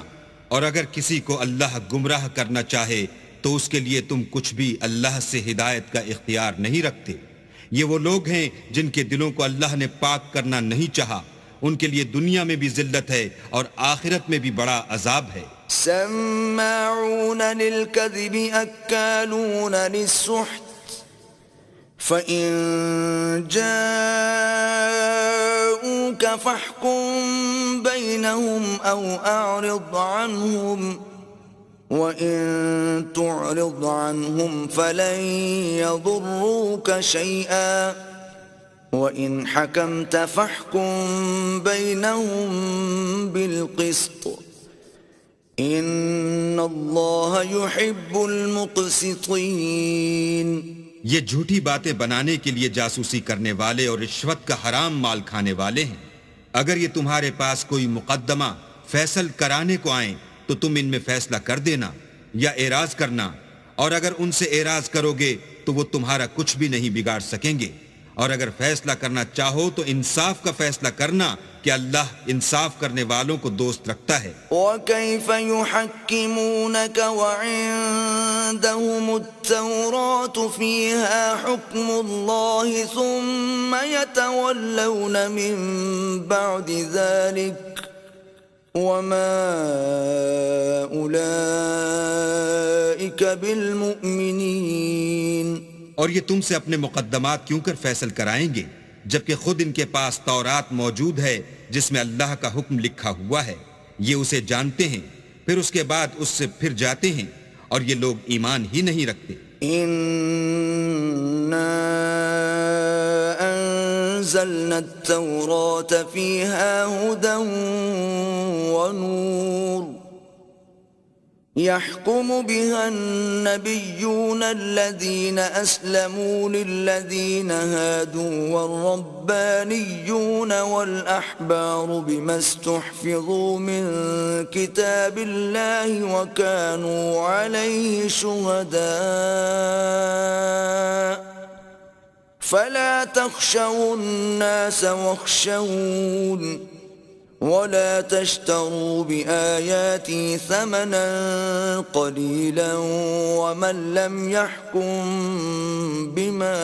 اور اگر کسی کو اللہ گمراہ کرنا چاہے تو اس کے لیے تم کچھ بھی اللہ سے ہدایت کا اختیار نہیں رکھتے۔ یہ وہ لوگ ہیں جن کے دلوں کو اللہ نے پاک کرنا نہیں چاہا، ان کے لیے دنیا میں بھی ذلت ہے اور آخرت میں بھی بڑا عذاب ہے۔ سماعون للكذب أكالون للسحت فإن جاءوك فاحكم بينهم أو أعرض عنهم وإن تعرض عنهم فلن يضروك شيئا وإن حكمت فاحكم بينهم بالقسط إن الله يحب المقسطين۔ یہ جھوٹی باتیں بنانے کے لیے جاسوسی کرنے والے اور رشوت کا حرام مال کھانے والے ہیں۔ اگر یہ تمہارے پاس کوئی مقدمہ فیصل کرانے کو آئیں تو تم ان میں فیصلہ کر دینا یا اعراض کرنا، اور اگر ان سے اعراض کرو گے تو وہ تمہارا کچھ بھی نہیں بگاڑ سکیں گے، اور اگر فیصلہ کرنا چاہو تو انصاف کا فیصلہ کرنا کہ اللہ انصاف کرنے والوں کو دوست رکھتا ہے۔ وَكَيْفَ يُحَكِّمُونَكَ وَعِندَهُمُ التَّوْرَاةُ فِيهَا حُكْمُ اللَّهِ ثُمَّ يَتَوَلَّوْنَ مِن بَعْدِ ذَلِكَ وَمَا أُولَئِكَ بِالْمُؤْمِنِينَ۔ اور یہ تم سے اپنے مقدمات کیوں کر فیصل کرائیں گے جبکہ خود ان کے پاس تورات موجود ہے جس میں اللہ کا حکم لکھا ہوا ہے، یہ اسے جانتے ہیں، پھر اس کے بعد اس سے پھر جاتے ہیں، اور یہ لوگ ایمان ہی نہیں رکھتے۔ إِنَّا أَنزَلْنَا التَّوْرَاةَ فِيهَا هُدًى وَنُورٌ يحكم بها النبيون الذين أسلموا للذين هادوا والربانيون والأحبار بما استحفظوا من كتاب الله وكانوا عليه شهداء فلا تخشوا الناس واخشون ولا تشتروا بآياتي ثمنا قليلا ومن لم يحكم بما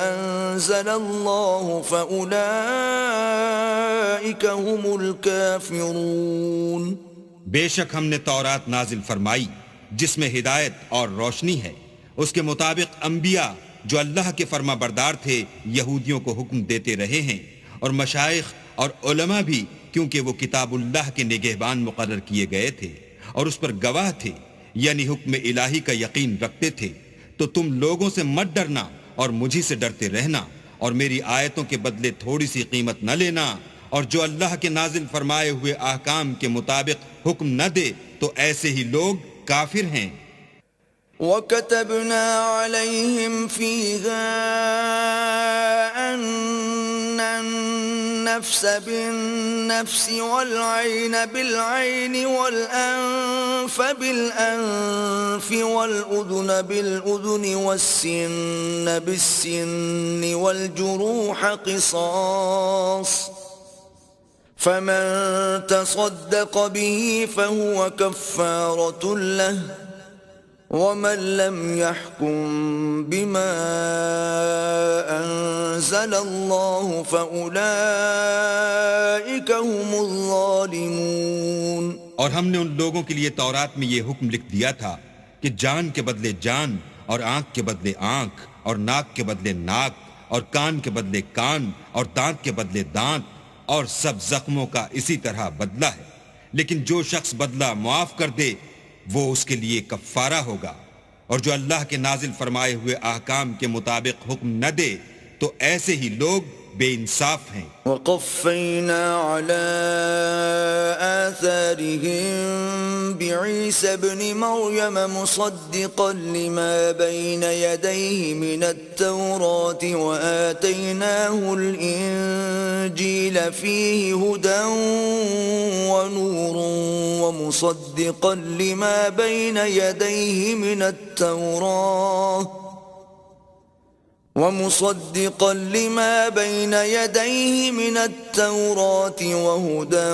أنزل الله فأولئك هم الكافرون۔ بے شک ہم نے تورات نازل فرمائی جس میں ہدایت اور روشنی ہے، اس کے مطابق انبیاء جو اللہ کے فرما بردار تھے یہودیوں کو حکم دیتے رہے ہیں، اور مشائخ اور علماء بھی، کیونکہ وہ کتاب اللہ کے نگہبان مقرر کیے گئے تھے اور اس پر گواہ تھے، یعنی حکم الہی کا یقین رکھتے تھے۔ تو تم لوگوں سے مت ڈرنا اور مجھی سے ڈرتے رہنا اور میری آیتوں کے بدلے تھوڑی سی قیمت نہ لینا اور جو اللہ کے نازل فرمائے ہوئے احکام کے مطابق حکم نہ دے تو ایسے ہی لوگ کافر ہیں۔ وَكَتَبْنَا عَلَيْهِمْ فِيهَا أَنَّ النَّفْسَ بِالنَّفْسِ وَالْعَيْنَ بِالْعَيْنِ وَالْأَنفَ بِالْأَنفِ وَالْأُذُنَ بِالْأُذُنِ وَالسِّنَّ بِالسِّنِّ وَالْجُرُوحَ قِصَاصٌ فَمَن تَصَدَّقَ بِهِ فَهُوَ كَفَّارَةٌ لَهُ وَمَن لَّمْ يَحْكُم بِمَا أَنزَلَ اللَّهُ فَأُولَٰئِكَ هُمُ الظَّالِمُونَ۔ اور ہم نے ان لوگوں کے لیے تورات میں یہ حکم لکھ دیا تھا کہ جان کے بدلے جان اور آنکھ کے بدلے آنکھ اور ناک کے بدلے ناک اور کان کے بدلے کان اور دانت کے بدلے دانت اور سب زخموں کا اسی طرح بدلہ ہے، لیکن جو شخص بدلہ معاف کر دے وہ اس کے لیے کفارہ ہوگا، اور جو اللہ کے نازل فرمائے ہوئے احکام کے مطابق حکم نہ دے تو ایسے ہی لوگ بے انصاف ہیں۔ وَقَفَّيْنَا عَلَىٰ آثَارِهِم بِعِيسَى ابْنِ مَرْيَمَ مُصَدِّقًا لِمَا بَيْنَ يَدَيْهِ مِنَ التَّوْرَاةِ وَآتَيْنَاهُ الْإِنجِيلَ فِيهِ هُدًى وَنُورٌ وَمُصَدِّقًا لِمَا بَيْنَ يَدَيْهِ مِنَ التَّوْرَاةِ وَهُدًى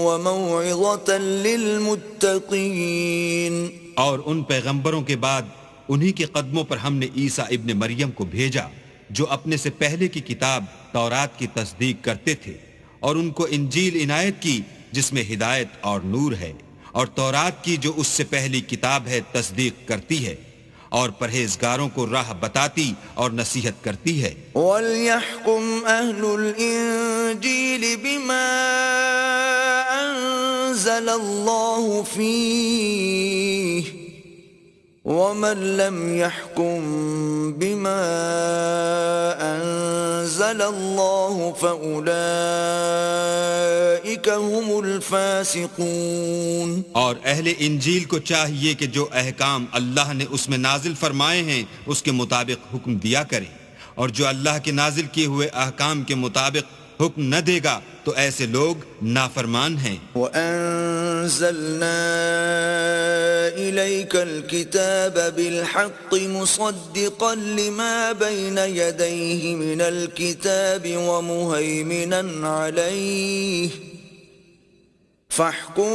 وَمَوْعِظَةً لِّلْمُتَّقِينَ۔ اور ان پیغمبروں کے بعد انہی کے قدموں پر ہم نے عیسیٰ ابن مریم کو بھیجا جو اپنے سے پہلے کی کتاب تورات کی تصدیق کرتے تھے، اور ان کو انجیل عنایت کی جس میں ہدایت اور نور ہے، اور تورات کی جو اس سے پہلی کتاب ہے تصدیق کرتی ہے، اور پرہیزگاروں کو راہ بتاتی اور نصیحت کرتی ہے۔ وَلْيَحْكُمْ أَهْلُ الْإِنجِيلِ بِمَا أَنزَلَ اللَّهُ فِيهِ وَمَن لَّمْ يَحْكُم بِمَا أَنزَلَ اللَّهُ فَأُولَٰئِكَ هُمُ الْفَاسِقُونَ۔ اور اہل انجیل کو چاہیے کہ جو احکام اللہ نے اس میں نازل فرمائے ہیں اس کے مطابق حکم دیا کریں، اور جو اللہ کے نازل کیے ہوئے احکام کے مطابق حکم نہ دے گا تو ایسے لوگ نافرمان ہیں۔ وَأَنزَلْنَا إِلَيْكَ الْكِتَابَ بِالْحَقِّ مُصَدِّقًا لِمَا بَيْنَ يَدَيْهِ مِنَ الْكِتَابِ وَمُهَيْمِنًا عَلَيْهِ فَاحْكُم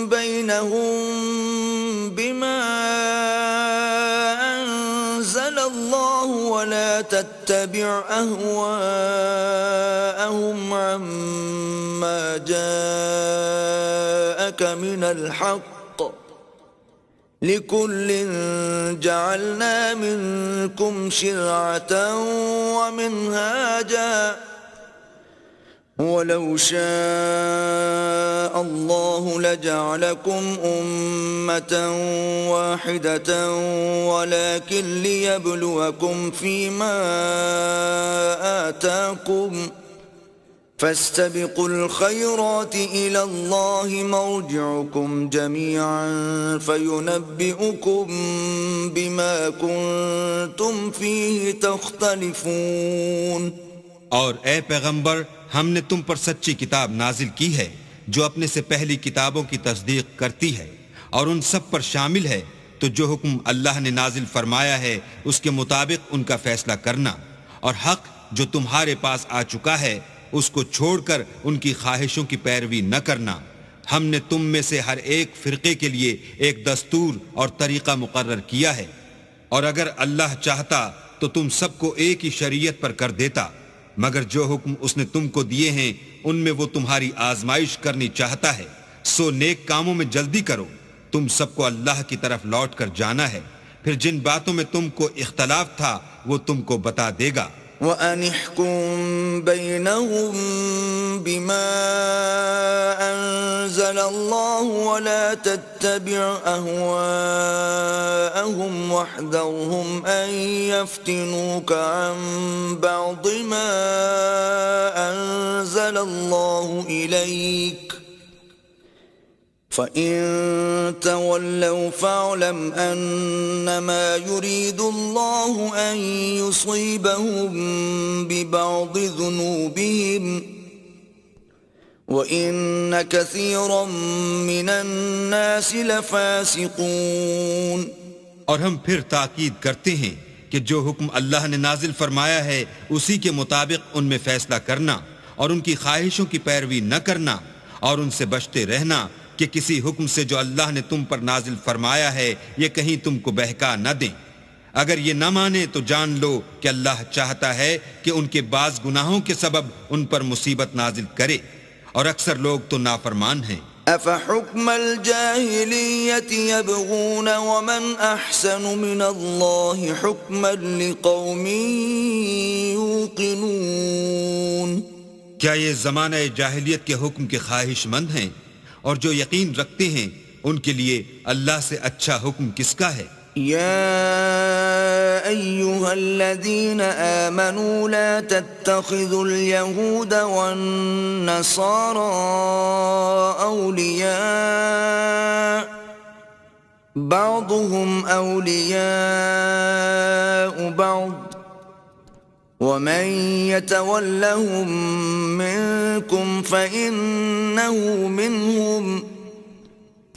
بَيْنَهُم بِمَا أَنزَلَ اللَّهُ وَلَا تَتَّبِعْ أَهْوَاءَهُمْ عَمَّا جَاءَكَ مِنَ الْحَقِّ لِكُلٍّ جَعَلْنَا مِنكُمْ شِرْعَةً وَمِنْهَاجًا وَلَوْ شَاءَ اللَّهُ لَجَعَلَكُمْ أُمَّةً وَاحِدَةً وَلَكِنْ لِيَبْلُوَكُمْ فِيمَا آتَاكُمْ فَاسْتَبِقُوا الْخَيْرَاتِ إِلَى اللَّهِ مَرْجِعُكُمْ جَمِيعًا فَيُنَبِّئُكُم بِمَا كُنتُمْ فِيهِ تَخْتَلِفُونَ۔ اور اے پیغمبر، ہم نے تم پر سچی کتاب نازل کی ہے جو اپنے سے پہلی کتابوں کی تصدیق کرتی ہے، اور ان سب پر شامل ہے، تو جو حکم اللہ نے نازل فرمایا ہے اس کے مطابق ان کا فیصلہ کرنا، اور حق جو تمہارے پاس آ چکا ہے اس کو چھوڑ کر ان کی خواہشوں کی پیروی نہ کرنا۔ ہم نے تم میں سے ہر ایک فرقے کے لیے ایک دستور اور طریقہ مقرر کیا ہے، اور اگر اللہ چاہتا تو تم سب کو ایک ہی شریعت پر کر دیتا، مگر جو حکم اس نے تم کو دیے ہیں ان میں وہ تمہاری آزمائش کرنی چاہتا ہے، سو نیک کاموں میں جلدی کرو، تم سب کو اللہ کی طرف لوٹ کر جانا ہے، پھر جن باتوں میں تم کو اختلاف تھا وہ تم کو بتا دے گا، وَأَنِ احْكُم بَيْنَهُم بِمَا أَنزَلَ اللَّهُ وَلَا تَتَّبِعْ أَهْوَاءَهُمْ وَاحْذَرْهُمْ أَن يَفْتِنُوكَ عَن بَعْضِ مَا أَنزَلَ اللَّهُ إِلَيْكَ فَإِن تَوَلَّوْا فَاعْلَمْ أَنَّمَا يُرِيدُ اللَّهُ أَن يُصِيبَهُم بِبَعْضِ ذُنُوبِهِمْ وَإِنَّ كَثِيرًا مِّنَ النَّاسِ لَفَاسِقُونَ۔ اور ہم پھر تاکید کرتے ہیں کہ جو حکم اللہ نے نازل فرمایا ہے اسی کے مطابق ان میں فیصلہ کرنا اور ان کی خواہشوں کی پیروی نہ کرنا اور ان سے بچتے رہنا کہ کسی حکم سے جو اللہ نے تم پر نازل فرمایا ہے یہ کہیں تم کو بہکا نہ دیں۔ اگر یہ نہ مانے تو جان لو کہ اللہ چاہتا ہے کہ ان کے بعض گناہوں کے سبب ان پر مصیبت نازل کرے، اور اکثر لوگ تو نافرمان ہیں۔ أَفَحُكْمَ الْجَاهِلِيَّةِ يَبْغُونَ وَمَنْ أَحْسَنُ مِنَ اللَّهِ حُكْمًا لِقَوْمٍ يُوقِنُونَ۔ کیا یہ زمانہ جاہلیت کے حکم کے خواہش مند ہیں؟ اور جو یقین رکھتے ہیں ان کے لیے اللہ سے اچھا حکم کس کا ہے؟ يا أيها الذين آمنوا لا تتخذوا اليهود والنصارى أولياء بعضهم أولياء بعض ومن يتولهم منكم فإنه منهم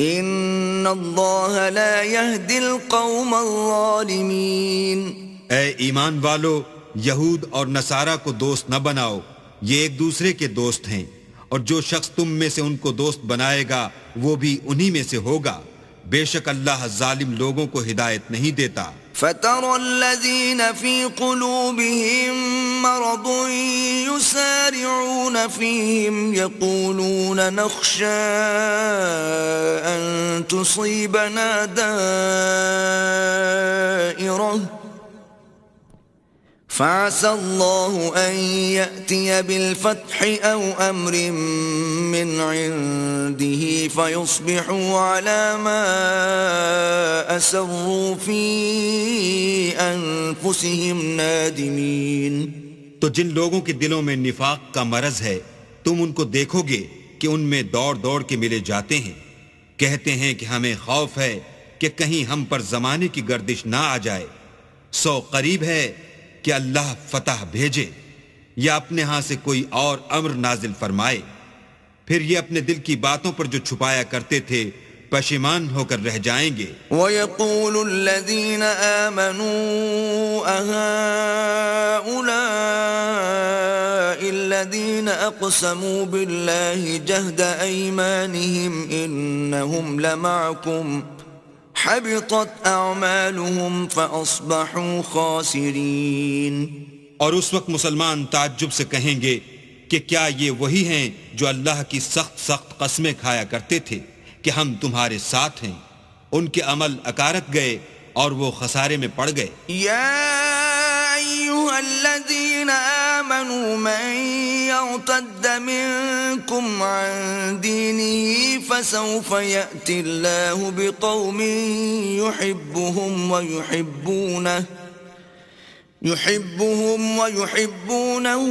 ان اللہ لا يهدی القوم الظالمین۔ اے ایمان والو، یہود اور نصارہ کو دوست نہ بناؤ، یہ ایک دوسرے کے دوست ہیں، اور جو شخص تم میں سے ان کو دوست بنائے گا وہ بھی انہی میں سے ہوگا، بے شک اللہ ظالم لوگوں کو ہدایت نہیں دیتا۔ فَتَرَى الَّذِينَ فِي قُلُوبِهِم مَّرَضٌ يُسَارِعُونَ فِيهِمْ يَقُولُونَ نَخْشَىٰ أَن تُصِيبَنَا دَائِرَةٌ فَعَسَى اللَّهُ أَن يَأْتِيَ بِالْفَتْحِ أَوْ أَمْرٍ مِّنْ عِندِهِ فَيُصْبِحُوا عَلَى مَا أَسَرُّوا فِي أَنفُسِهِمْ نَادِمِينَ۔ تو جن لوگوں کے دلوں میں نفاق کا مرض ہے تم ان کو دیکھو گے کہ ان میں دوڑ دوڑ کے ملے جاتے ہیں، کہتے ہیں کہ ہمیں خوف ہے کہ کہیں ہم پر زمانے کی گردش نہ آ جائے، سو قریب ہے کہ اللہ فتح بھیجے یا اپنے ہاں سے کوئی اور امر نازل فرمائے، پھر یہ اپنے دل کی باتوں پر جو چھپایا کرتے تھے پشیمان ہو کر رہ جائیں گے۔ وَيَقُولُ الَّذِينَ آمَنُوا أَهَٰؤُلَاءِ الَّذِينَ أَقْسَمُوا بِاللَّهِ جَهْدَ أَيْمَانِهِمْ إِنَّهُمْ لَمَعَكُمْ حَبِطَتْ أَعْمَالُهُمْ فَأَصْبَحُوا خَاسِرِينَ۔ اور اس وقت مسلمان تعجب سے کہیں گے کہ کیا یہ وہی ہیں جو اللہ کی سخت سخت قسمیں کھایا کرتے تھے کہ ہم تمہارے ساتھ ہیں، ان کے عمل اکارت گئے اور وہ خسارے میں پڑ گئے۔ یا ایھا الذین آمنوا من یرتد منکم عن دینہ فسوف یأتی اللہ بقوم يحبهم ويحبونه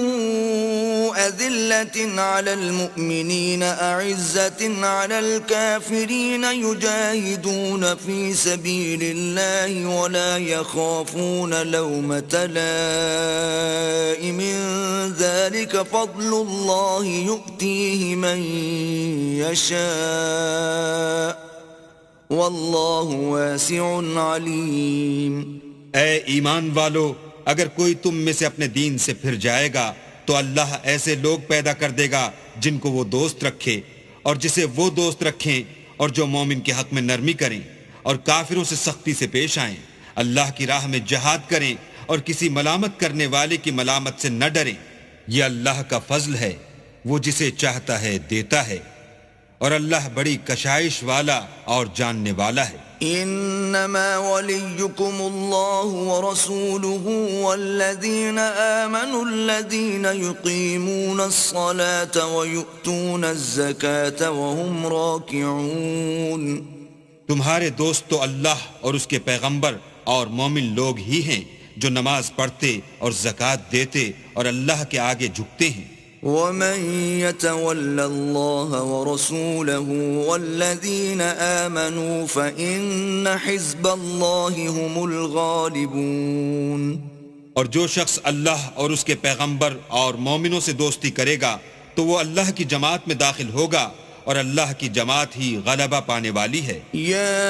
أذلة على المؤمنين أعزة على الكافرين يجاهدون في سبيل الله ولا يخافون لومة لائم ذلك فضل الله يؤتيه من يشاء والله واسع عليم۔ اے ایمان والو، اگر کوئی تم میں سے اپنے دین سے پھر جائے گا تو اللہ ایسے لوگ پیدا کر دے گا جن کو وہ دوست رکھے اور جسے وہ دوست رکھیں، اور جو مومن کے حق میں نرمی کریں اور کافروں سے سختی سے پیش آئیں، اللہ کی راہ میں جہاد کریں اور کسی ملامت کرنے والے کی ملامت سے نہ ڈریں۔ یہ اللہ کا فضل ہے، وہ جسے چاہتا ہے دیتا ہے، اور اللہ بڑی کشائش والا اور جاننے والا ہے۔ انما وليكم الله ورسوله والذين آمنوا الذين يقيمون الصلاة ويؤتون الزكاة وهم راكعون۔ تمہارے دوست تو اللہ اور اس کے پیغمبر اور مومن لوگ ہی ہیں جو نماز پڑھتے اور زکوٰۃ دیتے اور اللہ کے آگے جھکتے ہیں۔ ومن يتول الله ورسوله والذين آمنوا فإن حزب الله هم الغالبون۔ اور جو شخص اللہ اور اس کے پیغمبر اور مومنوں سے دوستی کرے گا تو وہ اللہ کی جماعت میں داخل ہوگا اور اللہ کی جماعت ہی غلبہ پانے والی ہے۔ يا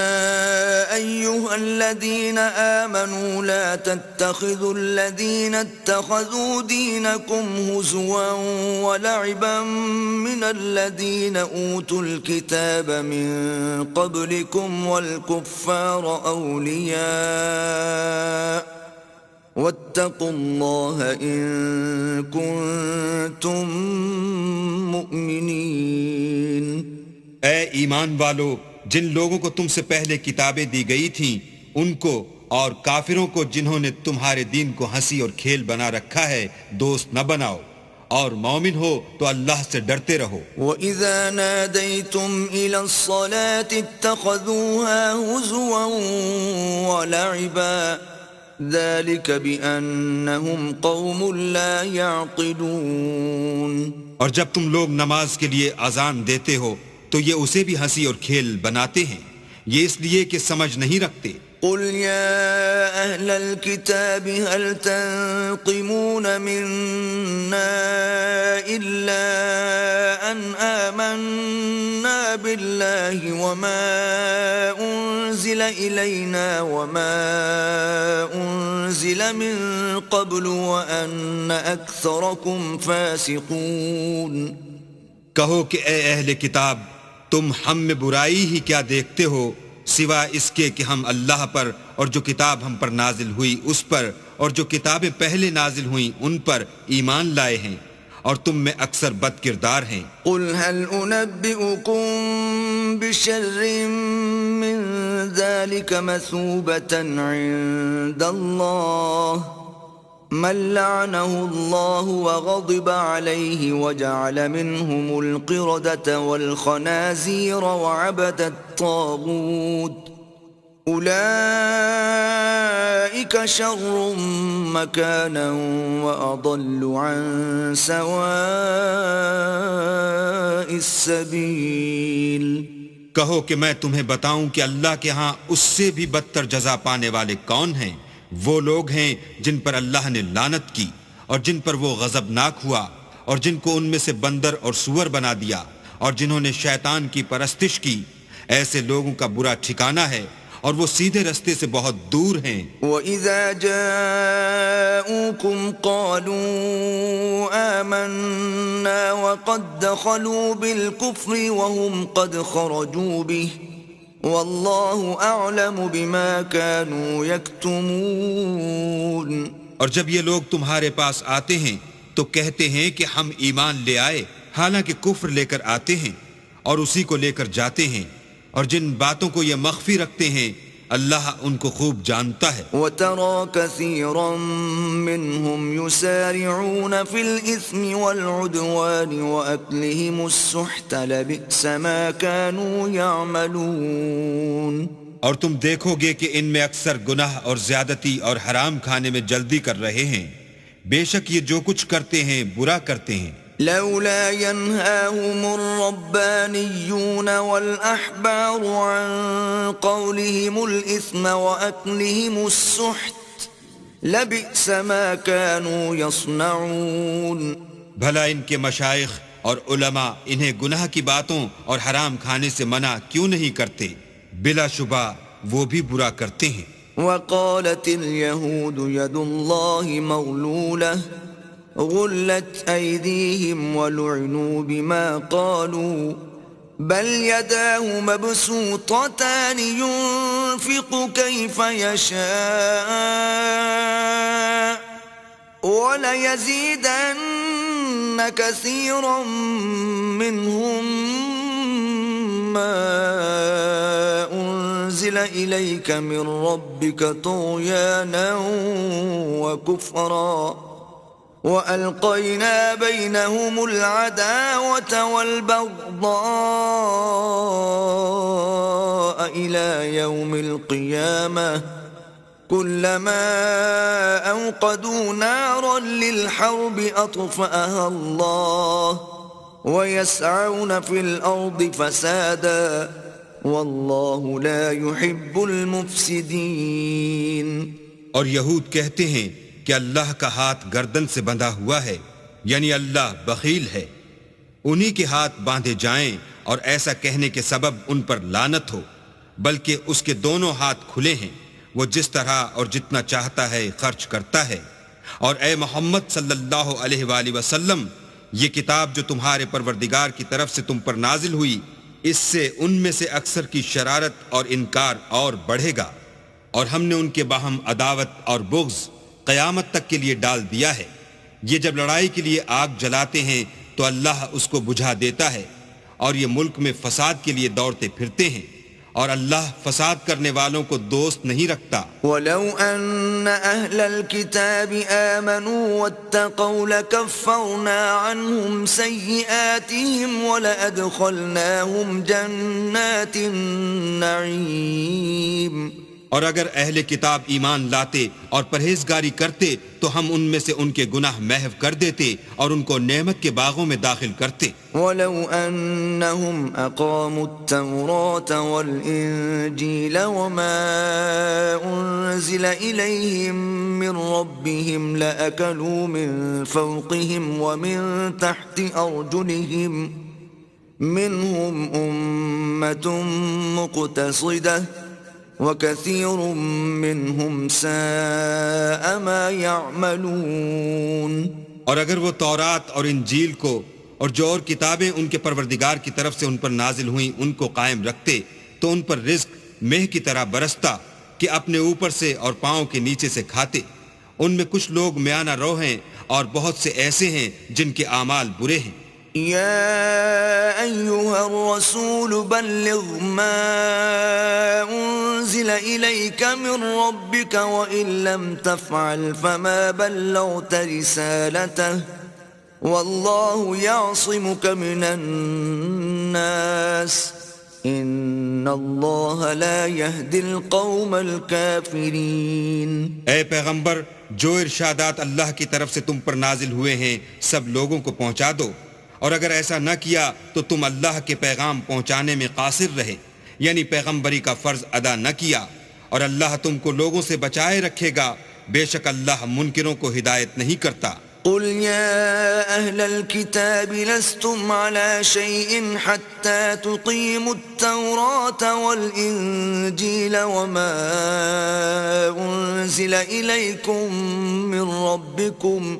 أيها الذين آمنوا لا تتخذوا الذين اتخذوا دينكم هزوا ولعبا من الذين أوتوا الكتاب من قبلكم والكفار أولياء واتقوا الله إن كنتم مؤمنين۔ اے ایمان والو، جن لوگوں کو تم سے پہلے کتابیں دی گئی تھیں ان کو اور کافروں کو جنہوں نے تمہارے دین کو ہنسی اور کھیل بنا رکھا ہے دوست نہ بناؤ، اور مومن ہو تو اللہ سے ڈرتے رہو۔ وَإِذَا نَادَيْتُمْ إِلَى الصَّلَاةِ اتَّخَذُوهَا هُزُوًا وَلَعِبًا ذَلِكَ بِأَنَّهُمْ قَوْمٌ لَا يَعْقِلُونَ۔ اور جب تم لوگ نماز کے لیے اذان دیتے ہو تو یہ اسے بھی ہنسی اور کھیل بناتے ہیں، یہ اس لیے کہ سمجھ نہیں رکھتے۔ قل يا أهل الكتاب هل تنقمون منا إلا أن آمنا بالله وما أنزل إلينا وما أنزل من قبل وأن أكثركم فاسقون۔ کہو کہ اے اہل کتاب، تم ہم میں برائی ہی کیا دیکھتے ہو سوا اس کے کہ ہم اللہ پر اور جو کتاب ہم پر نازل ہوئی اس پر اور جو کتابیں پہلے نازل ہوئیں ان پر ایمان لائے ہیں، اور تم میں اکثر بد کردار ہیں۔ قل هل أنبئكم بشر من ذلك مثوبة عند الله من لعنه الله وغضب عليه وجعل منهم القردة والخنازير وعبد الطاغوت أولئك شر مكانا وأضل عن سواء السبيل۔ کہو کہ میں تمہیں بتاؤں کہ اللہ کے ہاں اس سے بھی بدتر جزا پانے والے کون ہیں؟ وہ لوگ ہیں جن پر اللہ نے لعنت کی اور جن پر وہ غضبناک ہوا اور جن کو ان میں سے بندر اور سور بنا دیا اور جنہوں نے شیطان کی پرستش کی، ایسے لوگوں کا برا ٹھکانہ ہے اور وہ سیدھے رستے سے بہت دور ہیں۔ وَإِذَا جَاءُوكُمْ قَالُوا آمَنَّا وَقَدْ دَخَلُوا بِالْكُفْرِ وَهُمْ قَدْ خَرَجُوا بِهِ وَاللَّهُ أَعْلَمُ بِمَا كَانُوا يَكْتُمُونَ۔ اور جب یہ لوگ تمہارے پاس آتے ہیں تو کہتے ہیں کہ ہم ایمان لے آئے، حالانکہ کفر لے کر آتے ہیں اور اسی کو لے کر جاتے ہیں، اور جن باتوں کو یہ مخفی رکھتے ہیں اللہ ان کو خوب جانتا ہے۔ وَتَرَى كَثِيرًا مِّنْهُمْ يُسَارِعُونَ فِي الْإِثْمِ وَالْعُدْوَانِ وَأَكْلِهِمُ السُّحْتَ لَبِئْسَ مَا كَانُوا يَعْمَلُونَ۔ اور تم دیکھو گے کہ ان میں اکثر گناہ اور زیادتی اور حرام کھانے میں جلدی کر رہے ہیں، بے شک یہ جو کچھ کرتے ہیں برا کرتے ہیں۔ لولا ينهاهم الربانيون والأحبار عن قولهم الإثم وأكلهم السحت لبئس ما كانوا يصنعون۔ بھلا ان کے مشائخ اور علماء انہیں گناہ کی باتوں اور حرام کھانے سے منع کیوں نہیں کرتے؟ بلا شبہ وہ بھی برا کرتے ہیں۔ وقالت اليهود يد الله مغلولة غلت أيديهم ولعنوا بما قالوا بل يداه مبسوطتان ينفق كيف يشاء وليزيدن كثيرا منهم ما أنزل إليك من ربك طغيانا وكفرا وألقينا بينهم العداوة والبغضاء إلى يوم القيامة كلما أوقدوا نارا للحرب أطفأها الله ويسعون في الأرض فسادا والله لا يحب المفسدين. اور یہود کہتے ہیں کہ اللہ کا ہاتھ گردن سے بندھا ہوا ہے، یعنی اللہ بخیل ہے، انہی کے ہاتھ باندھے جائیں اور ایسا کہنے کے سبب ان پر لعنت ہو، بلکہ اس کے دونوں ہاتھ کھلے ہیں، وہ جس طرح اور جتنا چاہتا ہے خرچ کرتا ہے. اور اے محمد صلی اللہ علیہ وآلہ وسلم، یہ کتاب جو تمہارے پروردگار کی طرف سے تم پر نازل ہوئی، اس سے ان میں سے اکثر کی شرارت اور انکار اور بڑھے گا، اور ہم نے ان کے باہم عداوت اور بغض قیامت تک کے لیے ڈال دیا ہے. یہ جب لڑائی کے لیے آگ جلاتے ہیں تو اللہ اس کو بجھا دیتا ہے، اور یہ ملک میں فساد کے لیے دوڑتے پھرتے ہیں، اور اللہ فساد کرنے والوں کو دوست نہیں رکھتا. وَلَوْ أَنَّ أَهْلَ الْكِتَابِ آمَنُوا وَاتَّقَوْا لَكَفَّرْنَا عَنْهُمْ سَيِّئَاتِهِمْ وَلَأَدْخَلْنَاهُمْ جَنَّاتِ النَّعِيمِ. اور اگر اہل کتاب ایمان لاتے اور پرہیزگاری کرتے تو ہم ان میں سے ان کے گناہ محو کر دیتے اور ان کو نعمت کے باغوں میں داخل کرتے. وَلَوْ أَنَّهُمْ أَقَامُوا التَّوْرَاةَ وَالْإِنْجِيلَ وَمَا أُنْزِلَ إِلَيْهِمْ مِنْ رَبِّهِمْ لَأَكَلُوا مِنْ فَوْقِهِمْ وَمِنْ تَحْتِ أَرْجُلِهِمْ مِنْهُمْ أُمَّةٌ مُقْتَصِدَةٌ وَكَثِيرٌ مِّنْهُمْ سَاءَ مَا يَعْمَلُونَ. اور اگر وہ تورات اور انجیل کو اور جو اور کتابیں ان کے پروردگار کی طرف سے ان پر نازل ہوئیں ان کو قائم رکھتے تو ان پر رزق مہ کی طرح برستا کہ اپنے اوپر سے اور پاؤں کے نیچے سے کھاتے. ان میں کچھ لوگ میانہ رو ہیں اور بہت سے ایسے ہیں جن کے اعمال برے ہیں. يا أيها الرسول بلغ ما أنزل إليك من ربك وإن لم تفعل فما بلغت رسالته والله يعصمك من الناس إن الله لا يهدي القوم الكافرين. اے پیغمبر، جو ارشادات اللہ کی طرف سے تم پر نازل ہوئے ہیں سب لوگوں کو پہنچا دو، اور اگر ایسا نہ کیا تو تم اللہ کے پیغام پہنچانے میں قاصر رہے، یعنی پیغمبری کا فرض ادا نہ کیا، اور اللہ تم کو لوگوں سے بچائے رکھے گا، بے شک اللہ منکروں کو ہدایت نہیں کرتا. قل يا أهل الكتاب لستم على شيء حتى تقيموا التوراة والإنجيل وما أنزل إليكم من ربكم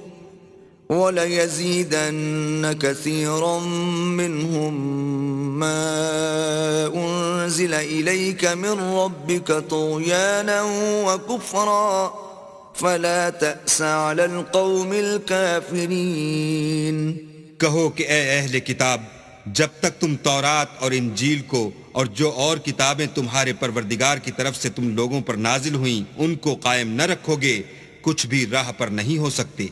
وَلَيَزِيدَنَّ كَثِيرًا مِّنْهُمْ مَا أُنزِلَ إِلَيْكَ مِنْ رَبِّكَ طُغْيَانًا وَكُفْرًا فَلَا تَأْسَ عَلَى الْقَوْمِ الْكَافِرِينَ. کہو کہ اے اہل کتاب، جب تک تم تورات اور انجیل کو اور جو اور کتابیں تمہارے پروردگار کی طرف سے تم لوگوں پر نازل ہوئیں ان کو قائم نہ رکھو گے، کچھ بھی راہ پر نہیں ہو سکتے.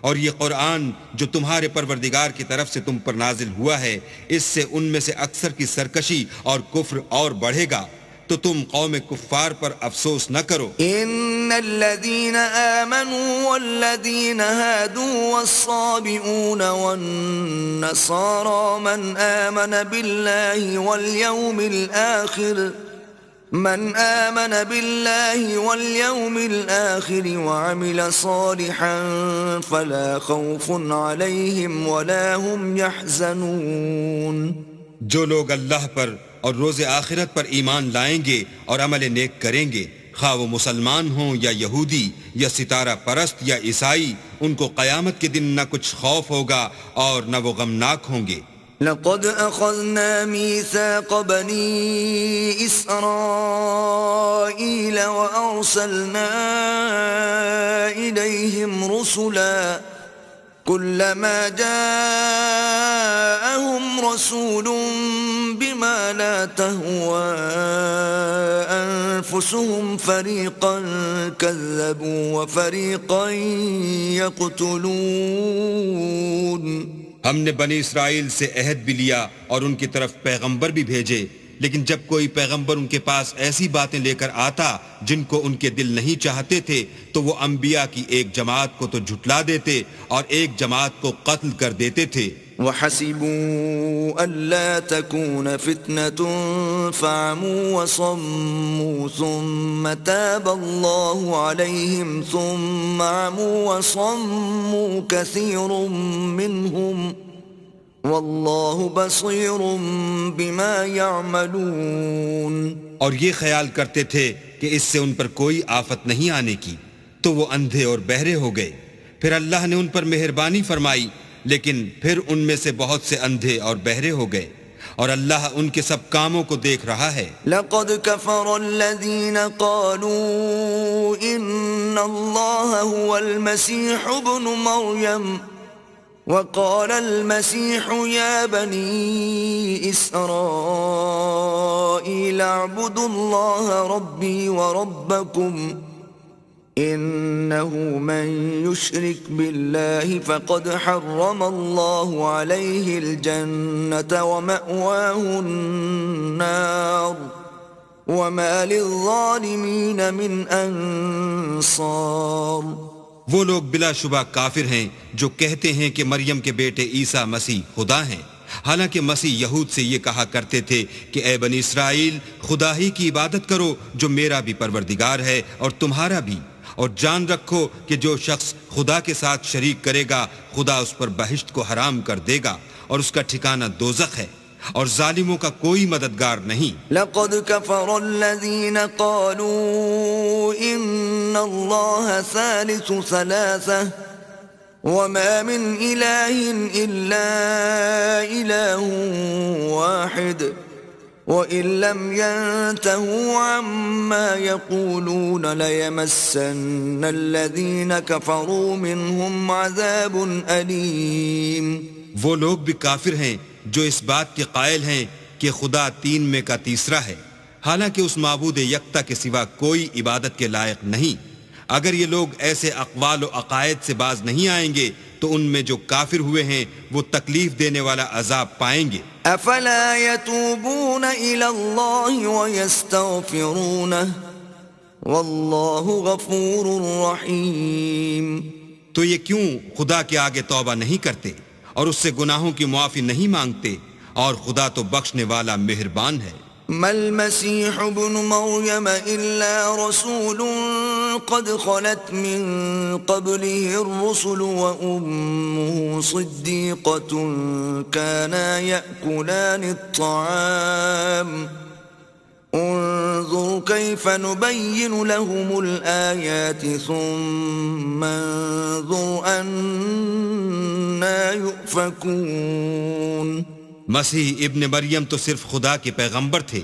اور یہ قرآن جو تمہارے پروردگار کی طرف سے تم پر نازل ہوا ہے، اس سے ان میں سے اکثر کی سرکشی اور کفر اور بڑھے گا، تو تم قوم کفار پر افسوس نہ کرو. ان الذين آمنوا والذين هادوا والصابئون والنصارى من آمن بالله واليوم الآخر وعمل صالحا فلا خوف عليهم ولا هم يحزنون. جو لوگ اللہ پر اور روز آخرت پر ایمان لائیں گے اور عمل نیک کریں گے، خواہ وہ مسلمان ہوں یا یہودی یا ستارہ پرست یا عیسائی، ان کو قیامت کے دن نہ کچھ خوف ہوگا اور نہ وہ غمناک ہوں گے. لقد أخذنا ميثاق بني إسرائيل وأرسلنا إليهم رسلا كلما جاءهم رسول بما لا تهوى أنفسهم فريقا كذبوا وفريقا يقتلون. ہم نے بنی اسرائیل سے عہد بھی لیا اور ان کی طرف پیغمبر بھی بھیجے، لیکن جب کوئی پیغمبر ان کے پاس ایسی باتیں لے کر آتا جن کو ان کے دل نہیں چاہتے تھے تو وہ انبیاء کی ایک جماعت کو تو جھٹلا دیتے اور ایک جماعت کو قتل کر دیتے تھے. وحسبوا ألا تكون فتنة فعموا وصموا ثم تاب الله عليهم ثم عموا وصموا كثير منهم واللہ بصیر بما یعملون. اور یہ خیال کرتے تھے کہ اس سے ان پر کوئی آفت نہیں آنے کی تو وہ اندھے اور بہرے ہو گئے. پھر اللہ نے ان پر مہربانی فرمائی لیکن پھر ان میں سے بہت سے اندھے اور بہرے ہو گئے اور اللہ ان کے سب کاموں کو دیکھ رہا ہے. لقد كفر الذين قالوا ان الله هو المسيح ابن مريم وقال المسيح يا بني إسرائيل اعبدوا الله ربي وربكم إنه من يشرك بالله فقد حرم الله عليه الجنة ومأواه النار وما للظالمين من أنصار. وہ لوگ بلا شبہ کافر ہیں جو کہتے ہیں کہ مریم کے بیٹے عیسیٰ مسیح خدا ہیں، حالانکہ مسیح یہود سے یہ کہا کرتے تھے کہ اے بنی اسرائیل خدا ہی کی عبادت کرو جو میرا بھی پروردگار ہے اور تمہارا بھی، اور جان رکھو کہ جو شخص خدا کے ساتھ شریک کرے گا خدا اس پر بہشت کو حرام کر دے گا اور اس کا ٹھکانہ دوزخ ہے اور ظالموں کا کوئی مددگار نہیں. لقد كفر الذين قالوا ان الله ثالث ثلاثة وما من إله إلا إله واحد وإن لم ينتهوا عما يقولون ليمسن الذين كفروا منهم عذاب أليم. وہ لوگ بھی کافر ہیں جو اس بات کے قائل ہیں کہ خدا تین میں کا تیسرا ہے، حالانکہ اس معبود یکتا کے سوا کوئی عبادت کے لائق نہیں. اگر یہ لوگ ایسے اقوال و عقائد سے باز نہیں آئیں گے تو ان میں جو کافر ہوئے ہیں وہ تکلیف دینے والا عذاب پائیں گے. افلا يتوبون الى الله ويستغفرونه والله غفور رحيم. تو یہ کیوں خدا کے آگے توبہ نہیں کرتے اور اس سے گناہوں کی معافی نہیں مانگتے، اور خدا تو بخشنے والا مہربان ہے. ما المسيح ابن مريم إلا رسول قد خلت من قبله الرسل وأمه صديقة كانا يأكلان الطعام انظر كيف نبين لهم الآيات ثم انظر أنا يؤفكون. مسیح ابن مریم تو صرف خدا کے پیغمبر تھے،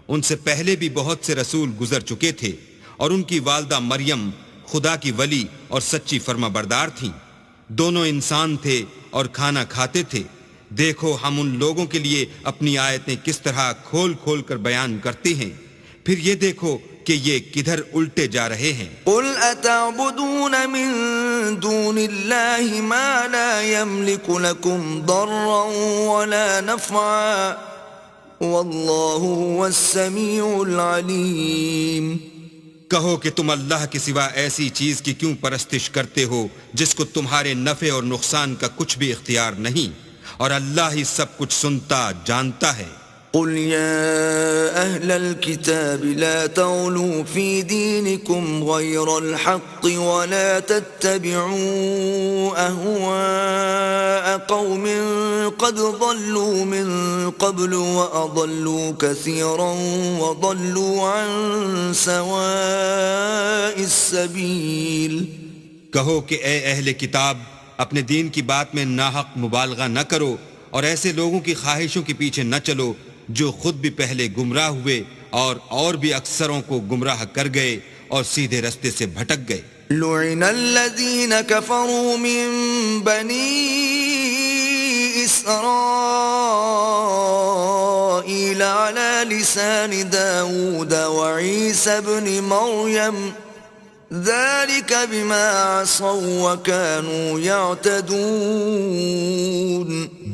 ان سے پہلے بھی بہت سے رسول گزر چکے تھے، اور ان کی والدہ مریم خدا کی ولی اور سچی فرما بردار تھیں. دونوں انسان تھے اور کھانا کھاتے تھے. دیکھو ہم ان لوگوں کے لیے اپنی آیتیں کس طرح کھول کھول کر بیان کرتے ہیں، پھر یہ دیکھو کہ یہ کدھر الٹے جا رہے ہیں. قل اتعبدون من دون الله ما لا يملك لكم ضرا ولا نفعا والله هو السميع العليم. کہو کہ تم اللہ کے سوا ایسی چیز کی کیوں پرستش کرتے ہو جس کو تمہارے نفع اور نقصان کا کچھ بھی اختیار نہیں، اور اللہ ہی سب کچھ سنتا جانتا ہے. قل يا أهل الكتاب لا تغلوا في دينكم غير الحق ولا تتبعوا أهواء قوم قد ضلوا من قبل وأضلوا كثيرا وضلوا عن سواء السبيل. کہو کہ اے اہل کتاب اپنے دین کی بات میں ناحق مبالغہ نہ کرو اور ایسے لوگوں کی خواہشوں کے پیچھے نہ چلو جو خود بھی پہلے گمراہ ہوئے اور بھی اکثروں کو گمراہ کر گئے اور سیدھے رستے سے بھٹک گئے. لعن الذين كفروا من بني إسرائيل على لسان داود وعيسى بن مريم ذلك بما عصوا وكانوا يعتدون.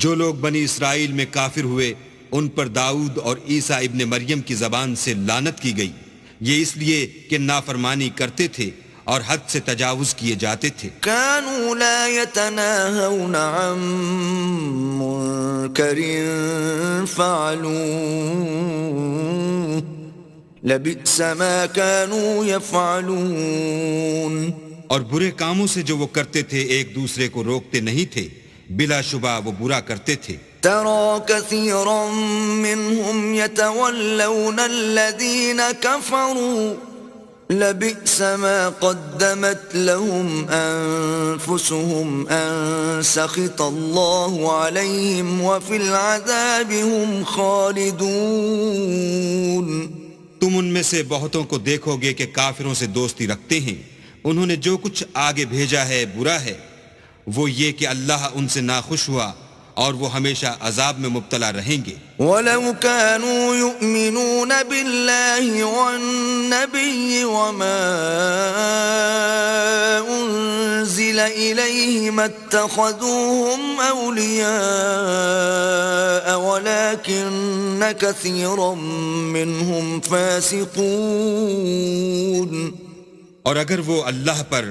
جو لوگ بنی اسرائیل میں کافر ہوئے ان پر داؤد اور عیسیٰ ابن مریم کی زبان سے لعنت کی گئی، یہ اس لیے کہ نافرمانی کرتے تھے اور حد سے تجاوز کیے جاتے تھے. كانوا لا يتناهون عن منكر فعلوه لبئس ما كانوا يفعلون. اور برے کاموں سے جو وہ کرتے تھے ایک دوسرے کو روکتے نہیں تھے، بلا شبہ وہ برا کرتے تھے. ترى كثيرا منهم يتولون الذين كفروا لبئس ما قدمت لهم أنفسهم أن سخط الله عليهم وفي العذاب هم خالدون. تم ان میں سے بہتوں کو دیکھو گے کہ کافروں سے دوستی رکھتے ہیں، انہوں نے جو کچھ آگے بھیجا ہے برا ہے، وہ یہ کہ اللہ ان سے ناخوش ہوا اور وہ ہمیشہ عذاب میں مبتلا رہیں گے. وَلَوْ كَانُوا يُؤْمِنُونَ بِاللَّهِ وَالنَّبِيِّ وَمَا أُنزِلَ إِلَيْهِ مَا اتَّخَذُوهُمْ أَوْلِيَاءَ وَلَكِنَّ كَثِيرًا مِّنْهُمْ فَاسِقُونَ. اور اگر وہ اللہ پر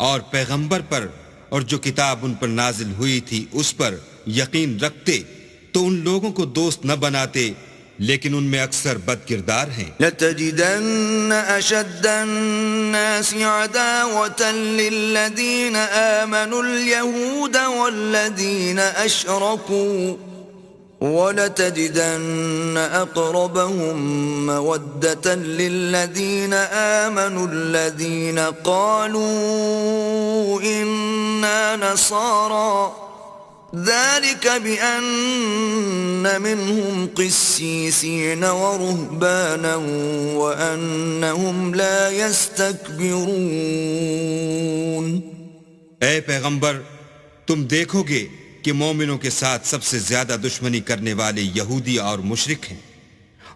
اور پیغمبر پر اور جو کتاب ان پر نازل ہوئی تھی اس پر یقین رکھتے تو ان لوگوں کو دوست نہ بناتے، لیکن ان میں اکثر بد کردار ہیں. لَتَجِدَنَّ أَشَدَّ النَّاسِ عَدَاوَةً لِّلَّذِينَ آمَنُوا الْيَهُودَ وَالَّذِينَ أَشْرَكُوا وَلَتَجِدَنَّ أَقْرَبَهُم مَّوَدَّةً لِّلَّذِينَ آمَنُوا الَّذِينَ قَالُوا إِنَّا نَصَارَىٰ ذلك بأن منهم قسيسين ورهبانا وأنهم لا يستكبرون. اے پیغمبر، تم دیکھو گے کہ مومنوں کے ساتھ سب سے زیادہ دشمنی کرنے والے یہودی اور مشرک ہیں،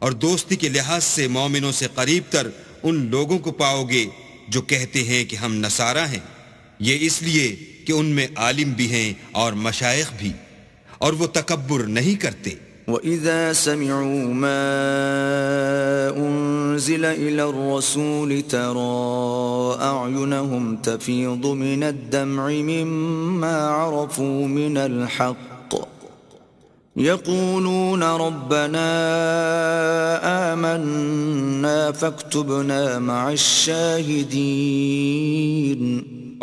اور دوستی کے لحاظ سے مومنوں سے قریب تر ان لوگوں کو پاؤ گے جو کہتے ہیں کہ ہم نصارہ ہیں، یہ اس لیے کہ ان میں عالم بھی ہیں اور مشائخ بھی، اور وہ تکبر نہیں کرتے. وَإِذَا سَمِعُوا مَا أُنزِلَ إِلَى الرَّسُولِ تَرَىٰ أَعْيُنَهُمْ تَفِيضُ مِنَ الدَّمْعِ مِمَّا عَرَفُوا مِنَ الْحَقِّ يَقُولُونَ رَبَّنَا آمَنَّا فَاكْتُبْنَا مَعَ الشَّاهِدِينَ.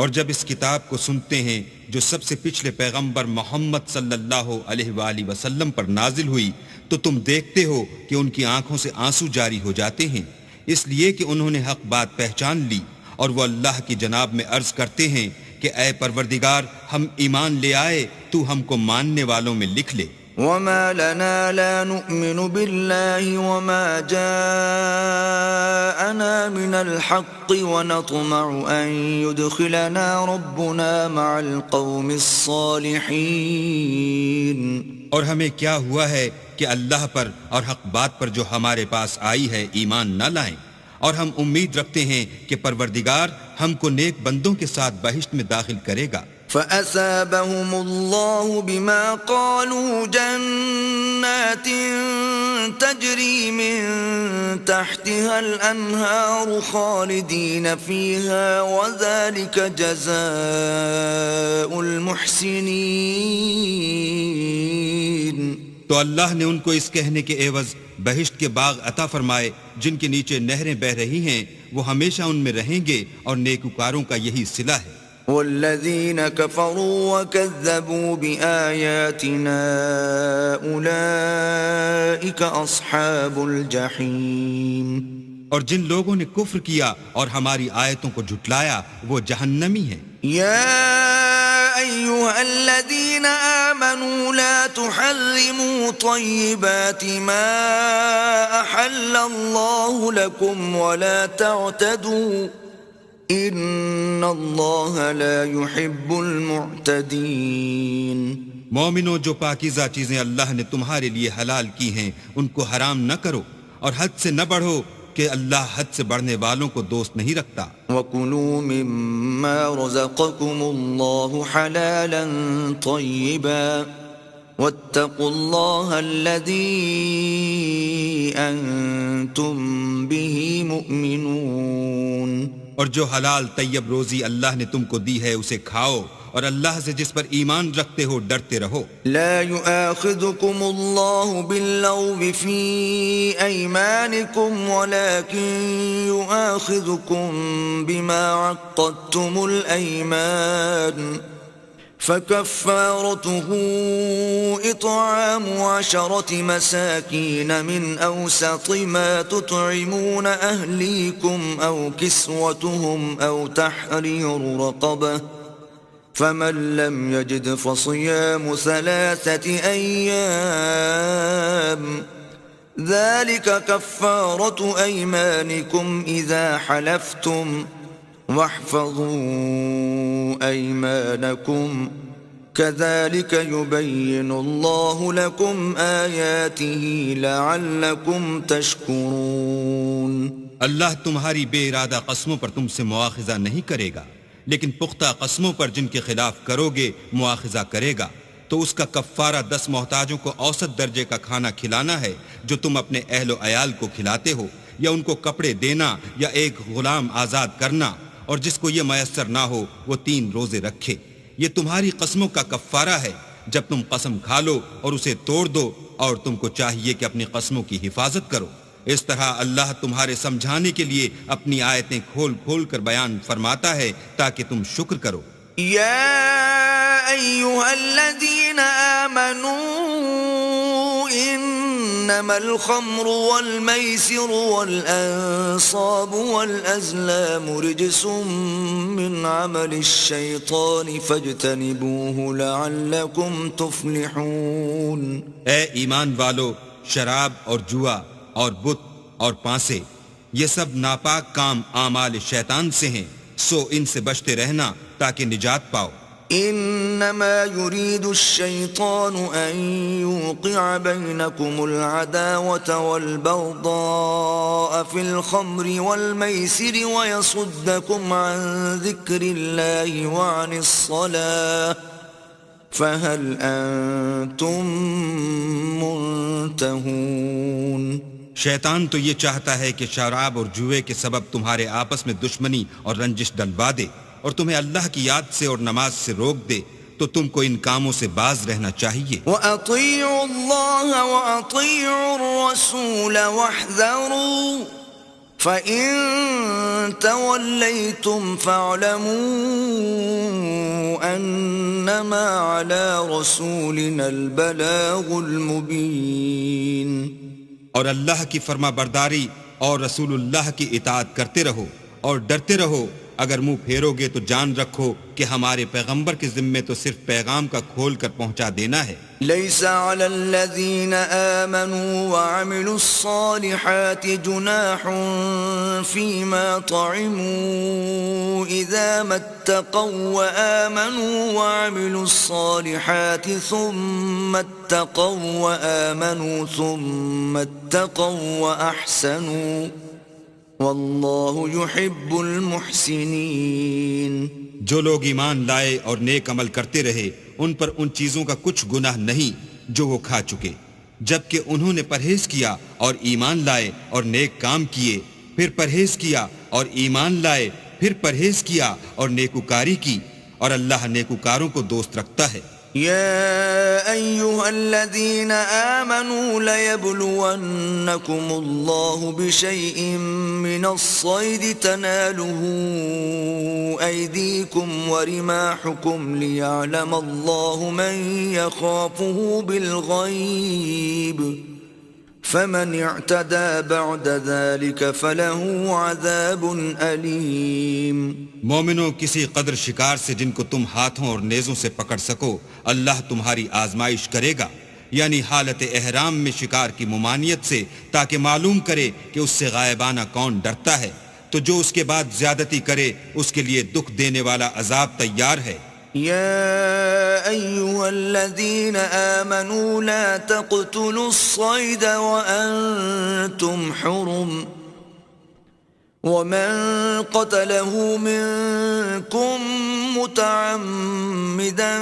اور جب اس کتاب کو سنتے ہیں جو سب سے پچھلے پیغمبر محمد صلی اللہ علیہ وآلہ وسلم پر نازل ہوئی تو تم دیکھتے ہو کہ ان کی آنکھوں سے آنسو جاری ہو جاتے ہیں، اس لیے کہ انہوں نے حق بات پہچان لی، اور وہ اللہ کی جناب میں عرض کرتے ہیں کہ اے پروردگار، ہم ایمان لے آئے، تو ہم کو ماننے والوں میں لکھ لے. وما لنا لا نؤمن بالله وما جاءنا من الحق ونطمع أن يدخلنا ربنا مع القوم الصالحين. اور ہمیں کیا ہوا ہے کہ اللہ پر اور حق بات پر جو ہمارے پاس آئی ہے ایمان نہ لائیں، اور ہم امید رکھتے ہیں کہ پروردگار ہم کو نیک بندوں کے ساتھ بہشت میں داخل کرے گا. فَأَثَابَهُمُ اللَّهُ بِمَا قَالُوا جَنَّاتٍ تَجْرِي مِن تَحْتِهَا الْأَنْهَارُ خَالِدِينَ فِيهَا وَذَلِكَ جَزَاءُ الْمُحْسِنِينَ. تو اللہ نے ان کو اس کہنے کے عوض بہشت کے باغ عطا فرمائے جن کے نیچے نہریں بہہ رہی ہیں، وہ ہمیشہ ان میں رہیں گے، اور نیکوکاروں کا یہی صلہ ہے. والذین کفروا وکذبوا بآیاتنا اولئک اصحاب الجحیم. اور جن لوگوں نے کفر کیا اور ہماری آیتوں کو جھٹلایا وہ جہنمی ہیں. یا أيها الذين آمنوا لا تحرموا طيبات ما أحل الله لكم ولا تعتدوا إن الله لا يحب المعتدين. مومنو، جو پاکیزہ چیزیں اللہ نے تمہارے لیے حلال کی ہیں ان کو حرام نہ کرو اور حد سے نہ بڑھو کہ اللہ حد سے بڑھنے والوں کو دوست نہیں رکھتا. وَكُلُوا مِمَّا رَزَقَكُمُ اللَّهُ حَلَالًا طَيِّبًا وَاتَّقُوا اللَّهَ الَّذِي أَنْتُمْ بِهِ مُؤْمِنُونَ. اور جو حلال طیب روزی اللہ نے تم کو دی ہے اسے کھاؤ اور اللہ سے جس پر ایمان رکھتے ہو ڈرتے رہو. لا يؤاخذكم الله باللغو في أيمانكم ولكن يؤاخذكم بما عقدتم الأيمان فكفارته إطعام 10 مساكين من أوسط ما تطعمون أهليكم أو كسوتهم أو تحرير رقبة فمن لم يجد فصيام 3 أيام ذلك كفارة أيمانكم إذا حلفتم واحفظوا أيمانكم كذلك يبين الله لكم آياته لعلكم تشكرون. اللہ تمہاری بے ارادہ قسموں پر تم سے مواخذہ نہیں کرے گا، لیکن پختہ قسموں پر جن کے خلاف کرو گے مواخذہ کرے گا. تو اس کا کفارہ 10 محتاجوں کو اوسط درجے کا کھانا کھلانا ہے جو تم اپنے اہل و عیال کو کھلاتے ہو، یا ان کو کپڑے دینا یا ایک غلام آزاد کرنا، اور جس کو یہ میسر نہ ہو وہ 3 روزے رکھے. یہ تمہاری قسموں کا کفارہ ہے جب تم قسم کھا لو اور اسے توڑ دو، اور تم کو چاہیے کہ اپنی قسموں کی حفاظت کرو. اس طرح اللہ تمہارے سمجھانے کے لیے اپنی آیتیں کھول کھول کر بیان فرماتا ہے تاکہ تم شکر کرو. يا أيها الذين آمنوا إنما الخمر والميسر والأنصاب والأزلام رجس من عمل الشيطان فاجتنبوه لعلكم تفلحون. اے ایمان والو، شراب اور جوا اور بت اور پانسے یہ سب ناپاک کام اعمال شیطان سے ہیں، سو ان سے بچتے رہنا تاکہ نجات پاؤ. انما يريد الشيطان ان يوقع بينكم العداوة والبغضاء في الخمر والميسر ويصدكم عن ذكر الله وعن الصلاة فهل انتم منتهون. شیطان تو یہ چاہتا ہے کہ شراب اور جوئے کے سبب تمہارے آپس میں دشمنی اور رنجش ڈلوا دے اور تمہیں اللہ کی یاد سے اور نماز سے روک دے، تو تم کو ان کاموں سے باز رہنا چاہیے. وَأَطِيعُوا اللَّهَ وَأَطِيعُوا الرَّسُولَ وَاحْذَرُوا فَإِن تَوَلَّيْتُمْ فَاعْلَمُوا أَنَّمَا عَلَى رَسُولِنَا الْبَلَاغُ الْمُبِينُ. اور اللہ کی فرما برداری اور رسول اللہ کی اطاعت کرتے رہو اور ڈرتے رہو. اگر منہ پھیرو گے تو جان رکھو کہ ہمارے پیغمبر کے ذمے تو صرف پیغام کا کھول کر پہنچا دینا ہے. ليس على الذين آمنوا وعملوا الصالحات جناح فيما طعموا إذا ما اتقوا وآمنوا وعملوا الصالحات ثم اتقوا وآمنوا ثم اتقوا وأحسنوا واللہ يحب المحسنین. جو لوگ ایمان لائے اور نیک عمل کرتے رہے ان پر ان چیزوں کا کچھ گناہ نہیں جو وہ کھا چکے، جبکہ انہوں نے پرہیز کیا اور ایمان لائے اور نیک کام کیے، پھر پرہیز کیا اور ایمان لائے، پھر پرہیز کیا اور نیکوکاری کی، اور اللہ نیکوکاروں کو دوست رکھتا ہے. يا أيها الذين آمنوا ليبلونكم الله بشيء من الصيد تناله أيديكم ورماحكم ليعلم الله من يخافه بالغيب فمن اعتدى بعد ذلك فله عذاب أليم. مومنوں، کسی قدر شکار سے جن کو تم ہاتھوں اور نیزوں سے پکڑ سکو اللہ تمہاری آزمائش کرے گا، یعنی حالت احرام میں شکار کی ممانعت سے، تاکہ معلوم کرے کہ اس سے غائبانہ کون ڈرتا ہے، تو جو اس کے بعد زیادتی کرے اس کے لیے دکھ دینے والا عذاب تیار ہے. يا أيها الذين آمنوا لا تقتلوا الصيد وأنتم حرم، ومن قتله منكم متعمدا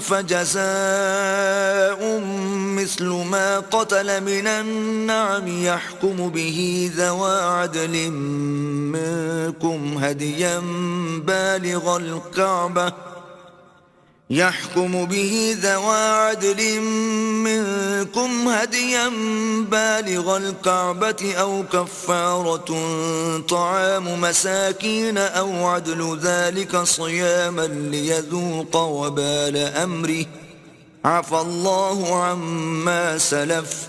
فجزاء مثل ما قتل من النعم يحكم به ذوى عدل منكم هديا بالغ الكعبة أو كفارة طعام مساكين أو عدل ذلك صياما ليذوق وبال أمره عفى الله عما سلف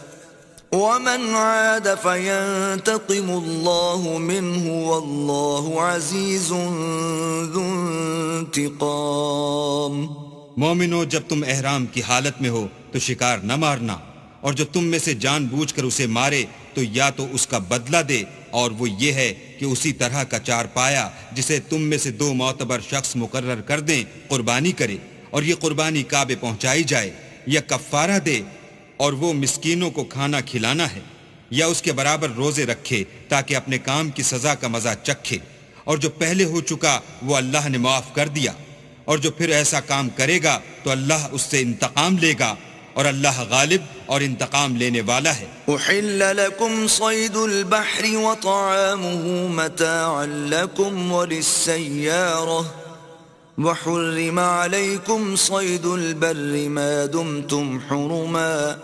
ومن عاد فينتقم الله منه والله عزيز ذو انتقام. مومنو، جب تم احرام کی حالت میں ہو تو شکار نہ مارنا، اور جو تم میں سے جان بوجھ کر اسے مارے تو یا تو اس کا بدلہ دے، اور وہ یہ ہے کہ اسی طرح کا چار پایا جسے تم میں سے 2 معتبر شخص مقرر کر دیں قربانی کرے، اور یہ قربانی کعبے پہنچائی جائے، یا کفارہ دے اور وہ مسکینوں کو کھانا کھلانا ہے، یا اس کے برابر روزے رکھے تاکہ اپنے کام کی سزا کا مزہ چکھے، اور جو پہلے ہو چکا وہ اللہ نے معاف کر دیا، اور جو پھر ایسا کام کرے گا تو اللہ اس سے انتقام لے گا، اور اللہ غالب اور انتقام لینے والا ہے. احل لكم صيد البحر وطعامه متاعا لكم وللسيارة وحرم عليكم صيد البر ما دمتم حرما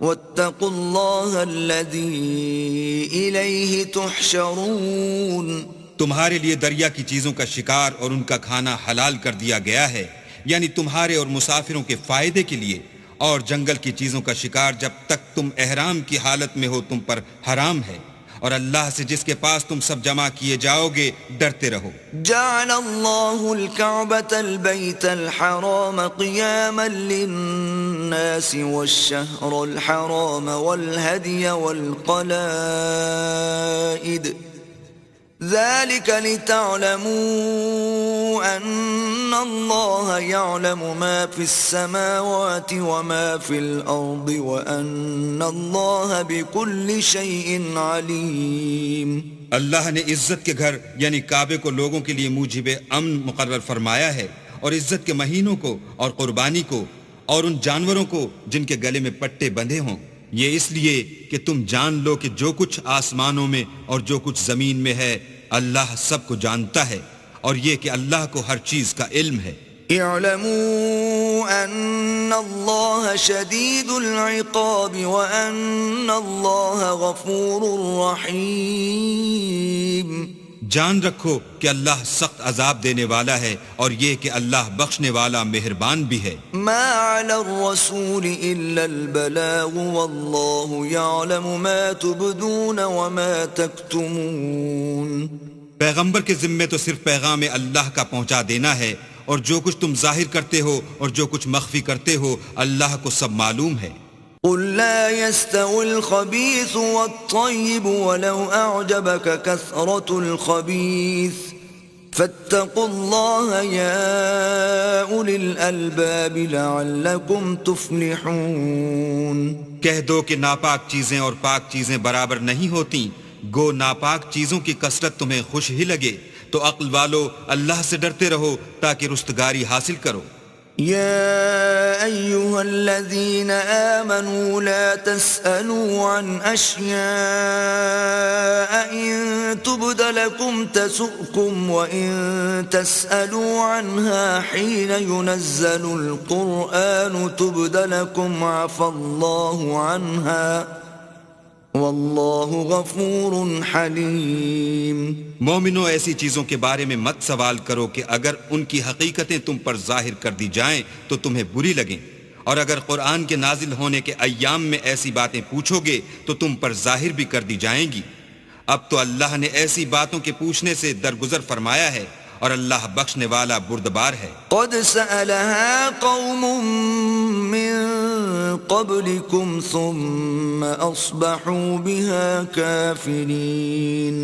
واتقوا الله الذي إليه تحشرون. تمہارے لیے دریا کی چیزوں کا شکار اور ان کا کھانا حلال کر دیا گیا ہے، یعنی تمہارے اور مسافروں کے فائدے کے لیے، اور جنگل کی چیزوں کا شکار جب تک تم احرام کی حالت میں ہو تم پر حرام ہے، اور اللہ سے جس کے پاس تم سب جمع کیے جاؤ گے ڈرتے رہو. جعل الله الكعبة البيت الحرام قياما للناس والشهر الحرام والهدي والقلائد ذلك لتعلموا أن الله يعلم ما في السماوات وما في الأرض وأن الله بكل شيء عليم. اللہ نے عزت کے گھر یعنی کعبے کو لوگوں کے لیے موجب امن مقرر فرمایا ہے، اور عزت کے مہینوں کو اور قربانی کو اور ان جانوروں کو جن کے گلے میں پٹے بندھے ہوں، یہ اس لیے کہ تم جان لو کہ جو کچھ آسمانوں میں اور جو کچھ زمین میں ہے اللہ سب کو جانتا ہے، اور یہ کہ اللہ کو ہر چیز کا علم ہے. اعلموا ان اللہ شدید العقاب وان اللہ غفور رحیم. جان رکھو کہ اللہ سخت عذاب دینے والا ہے، اور یہ کہ اللہ بخشنے والا مہربان بھی ہے. ما علی الرسول الا البلاغ واللہ یعلم ما تبدون وما تکتمون. پیغمبر کے ذمے تو صرف پیغام اللہ کا پہنچا دینا ہے، اور جو کچھ تم ظاہر کرتے ہو اور جو کچھ مخفی کرتے ہو اللہ کو سب معلوم ہے. قل لا يستوي الخبيث والطيب ولو أعجبك كثرة الخبيث فاتقوا الله يا أولي الألباب لعلكم تفلحون. کہہ دو کہ ناپاک چیزیں اور پاک چیزیں برابر نہیں ہوتی، گو ناپاک چیزوں کی کثرت تمہیں خوش ہی لگے، تو عقل والو اللہ سے ڈرتے رہو تاکہ رستگاری حاصل کرو. يا أيها الذين آمنوا لا تسألوا عن أشياء إن تبد لكم تسؤكم وإن تسألوا عنها حين ينزل القرآن تبد لكم عفى الله عنها واللہ غفور حلیم. مومنو، ایسی چیزوں کے بارے میں مت سوال کرو کہ اگر ان کی حقیقتیں تم پر ظاہر کر دی جائیں تو تمہیں بری لگیں، اور اگر قرآن کے نازل ہونے کے ایام میں ایسی باتیں پوچھو گے تو تم پر ظاہر بھی کر دی جائیں گی۔ اب تو اللہ نے ایسی باتوں کے پوچھنے سے درگزر فرمایا ہے، اور اللہ بخشنے والا بردبار ہے۔ قد سألها قوم من قبلكم ثم أصبحوا بها كافرين۔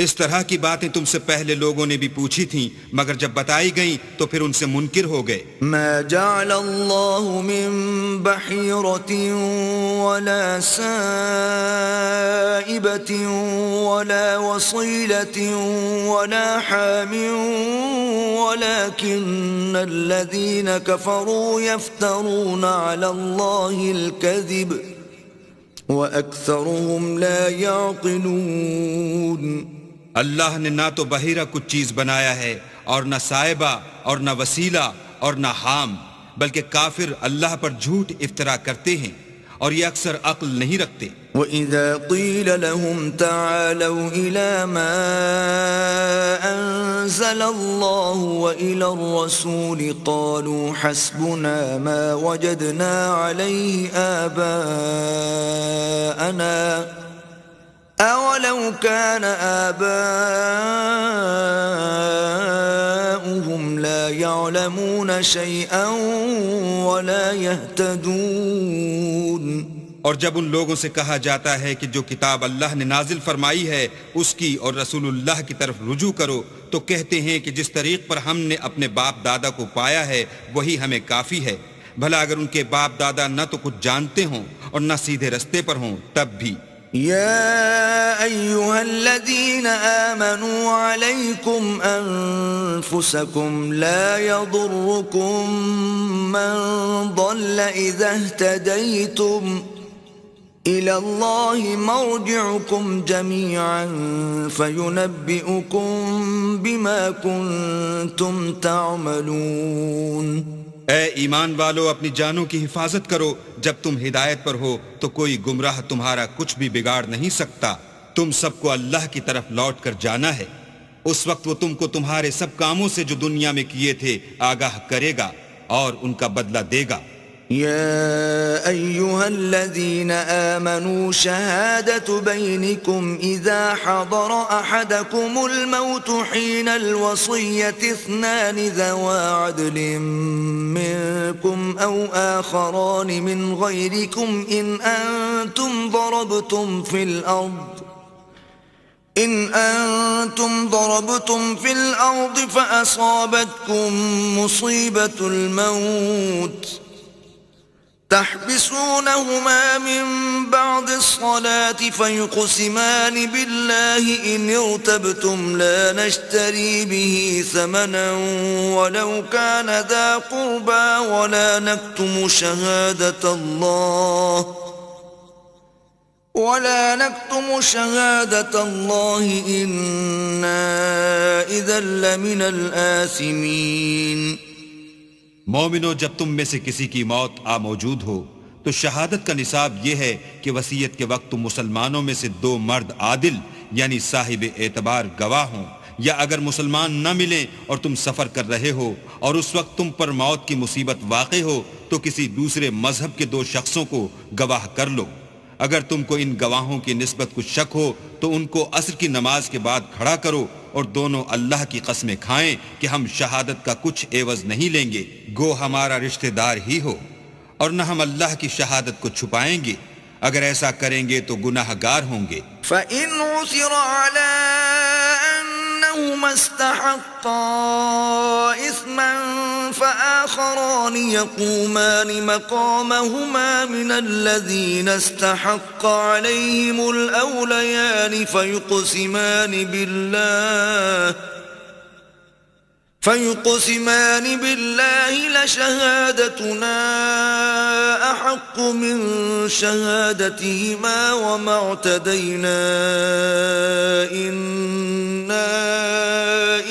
اس طرح کی باتیں تم سے پہلے لوگوں نے بھی پوچھی تھیں، مگر جب بتائی گئیں تو پھر ان سے منکر ہو گئے۔ ما جعل الله من بحيرة ولا سائبة ولا وصيلة ولا حام ولكن الذين كفروا يفترون على الله الكذب وأكثرهم لا يعقلون۔ اللہ نے نہ تو بحیرہ کچھ چیز بنایا ہے، اور نہ صائبہ، اور نہ وسیلہ، اور نہ حام، بلکہ کافر اللہ پر جھوٹ افطرا کرتے ہیں، اور یہ اکثر عقل نہیں رکھتے۔ وَإِذَا قِيلَ لَهُمْ تَعَالَوْا إِلَى مَا أَنزَلَ اللَّهُ وَإِلَى الرَّسُولِ قَالُوا حَسْبُنَا مَا وَجَدْنَا عَلَيْهِ آبَاءَنَا أَوَلَوْ كَانَ آبَاؤُهُمْ لَا يَعْلَمُونَ شَيْئًا وَلَا يَهْتَدُونَ۔ اور جب ان لوگوں سے کہا جاتا ہے کہ جو کتاب اللہ نے نازل فرمائی ہے اس کی اور رسول اللہ کی طرف رجوع کرو، تو کہتے ہیں کہ جس طریق پر ہم نے اپنے باپ دادا کو پایا ہے وہی ہمیں کافی ہے۔ بھلا اگر ان کے باپ دادا نہ تو کچھ جانتے ہوں اور نہ سیدھے رستے پر ہوں تب بھی۔ يا أيها الذين آمنوا عليكم أنفسكم لا يضركم من ضل إذا اهتديتم إلى الله مرجعكم جميعا فينبئكم بما كنتم تعملون۔ اے ایمان والو، اپنی جانوں کی حفاظت کرو، جب تم ہدایت پر ہو تو کوئی گمراہ تمہارا کچھ بھی بگاڑ نہیں سکتا۔ تم سب کو اللہ کی طرف لوٹ کر جانا ہے، اس وقت وہ تم کو تمہارے سب کاموں سے جو دنیا میں کیے تھے آگاہ کرے گا اور ان کا بدلہ دے گا۔ يا أيها الذين آمنوا شهادة بينكم إذا حضر أحدكم الموت حين الوصية اثنان ذوى عدل منكم أو آخران من غيركم إن أنتم ضربتم في الأرض فأصابتكم مصيبة الموت تحبسونهما من بعد الصلاة فيقسمان بالله إن ارتبتم لا نشتري به ثمنا ولو كان ذا قربى ولا نكتم شهادة الله إنا إذا لمن الآثمين۔ مومنو، جب تم میں سے کسی کی موت آ موجود ہو تو شہادت کا نصاب یہ ہے کہ وصیت کے وقت تم مسلمانوں میں سے دو مرد عادل یعنی صاحب اعتبار گواہ ہوں، یا اگر مسلمان نہ ملیں اور تم سفر کر رہے ہو اور اس وقت تم پر موت کی مصیبت واقع ہو تو کسی دوسرے مذہب کے دو شخصوں کو گواہ کر لو۔ اگر تم کو ان گواہوں کی نسبت کچھ شک ہو تو ان کو عصر کی نماز کے بعد کھڑا کرو اور دونوں اللہ کی قسمیں کھائیں کہ ہم شہادت کا کچھ عوض نہیں لیں گے، گو ہمارا رشتہ دار ہی ہو، اور نہ ہم اللہ کی شہادت کو چھپائیں گے، اگر ایسا کریں گے تو گناہ گار ہوں گے۔ فَإِنْ عُثِرَ عَلَىٰ أَنَّهُمَا اسْتَحَقَّا إِثْمًا فَآخَرَانِ يَقُومَانِ مَقَامَهُمَا مِنَ الَّذِينَ استحق عليهم الأوليان فيقسمان بالله لشهادتنا أحق من شهادتهما وما اعتدينا إنا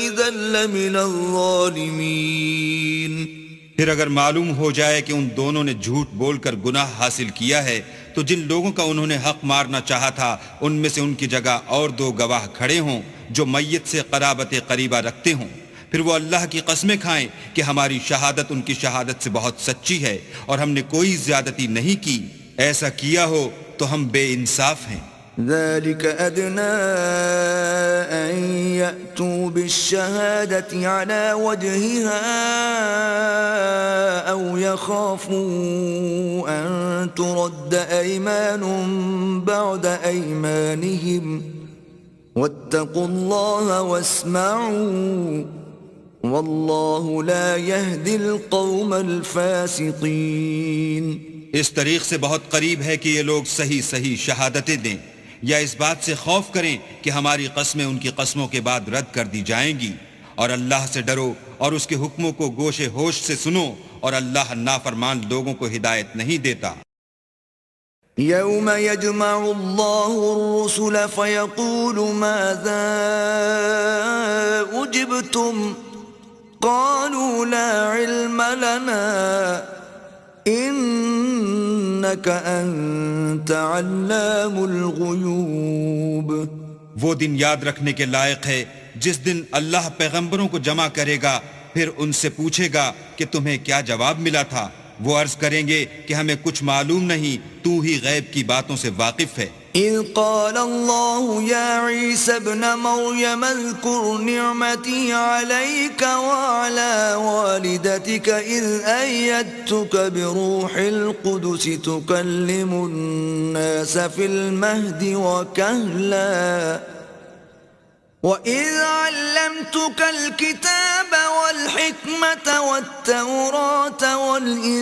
إذا لمن الظالمين۔ پھر اگر معلوم ہو جائے کہ ان دونوں نے جھوٹ بول کر گناہ حاصل کیا ہے تو جن لوگوں کا انہوں نے حق مارنا چاہا تھا ان میں سے ان کی جگہ اور دو گواہ کھڑے ہوں جو میت سے قرابت قریبہ رکھتے ہوں، پھر وہ اللہ کی قسمیں کھائیں کہ ہماری شہادت ان کی شہادت سے بہت سچی ہے اور ہم نے کوئی زیادتی نہیں کی. ایسا کیا ہو تو ہم بے انصاف ہیں. ذلك أدنى أن يأتوا بالشهادة على وجهها أو يخافوا أن ترد أيمان بعد أيمانهم واتقوا الله واسمعوا والله لا يهدي القوم الفاسقين. اس طریق سے بہت قریب ہے کہ یہ لوگ صحیح شہادتیں دیں یا اس بات سے خوف کریں کہ ہماری قسمیں ان کی قسموں کے بعد رد کر دی جائیں گی. اور اللہ سے ڈرو اور اس کے حکموں کو گوش ہوش سے سنو اور اللہ نافرمان لوگوں کو ہدایت نہیں دیتا. يوم يجمع الله الرسل فيقول ماذا أجبتم قالوا لا علم لنا إنك أنت علام الغيوب. وہ دن یاد رکھنے کے لائق ہے جس دن اللہ پیغمبروں کو جمع کرے گا، پھر ان سے پوچھے گا کہ تمہیں کیا جواب ملا تھا. وہ عرض کریں گے کہ ہمیں کچھ معلوم نہیں، تو ہی غیب کی باتوں سے واقف ہے. إذ قال الله يا عيسى ابن مريم اذكر نعمتي عليك وعلى والدتك إذ أيدتك بروح القدس تكلم الناس في المهد وكهلا وإذ علمتك الكتاب والحكمة والتوراة والإنجيل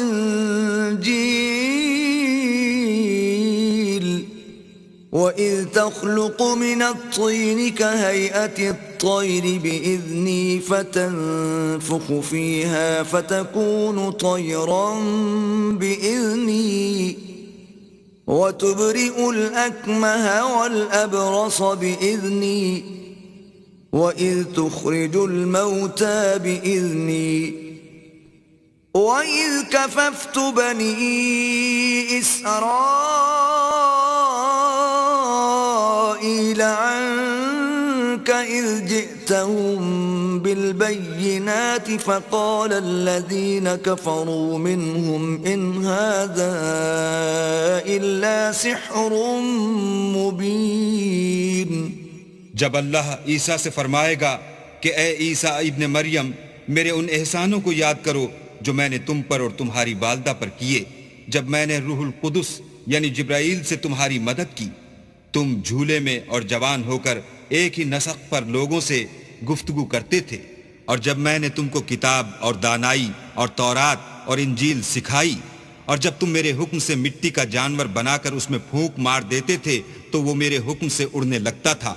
وإذ تخلق من الطين كهيئة الطير بإذني فتنفخ فيها فتكون طيرا بإذني وتبرئ الأكمه والأبرص بإذني وإذ تخرج الموتى بإذني وإذ كففت بني إسرائيل عنك إذ جئتهم بالبينات فقال الذين كفروا منهم إن هذا إلا سحر مبين. جب اللہ عیسیٰ سے فرمائے گا کہ اے عیسیٰ ابن مریم، میرے ان احسانوں کو یاد کرو جو میں نے تم پر اور تمہاری والدہ پر کیے، جب میں نے روح القدس یعنی جبرائیل سے تمہاری مدد کی. تم جھولے میں اور جوان ہو کر ایک ہی نسق پر لوگوں سے گفتگو کرتے تھے، اور جب میں نے تم کو کتاب اور دانائی اور تورات اور انجیل سکھائی، اور جب تم میرے حکم سے مٹی کا جانور بنا کر اس میں پھونک مار دیتے تھے تو وہ میرے حکم سے اڑنے لگتا تھا،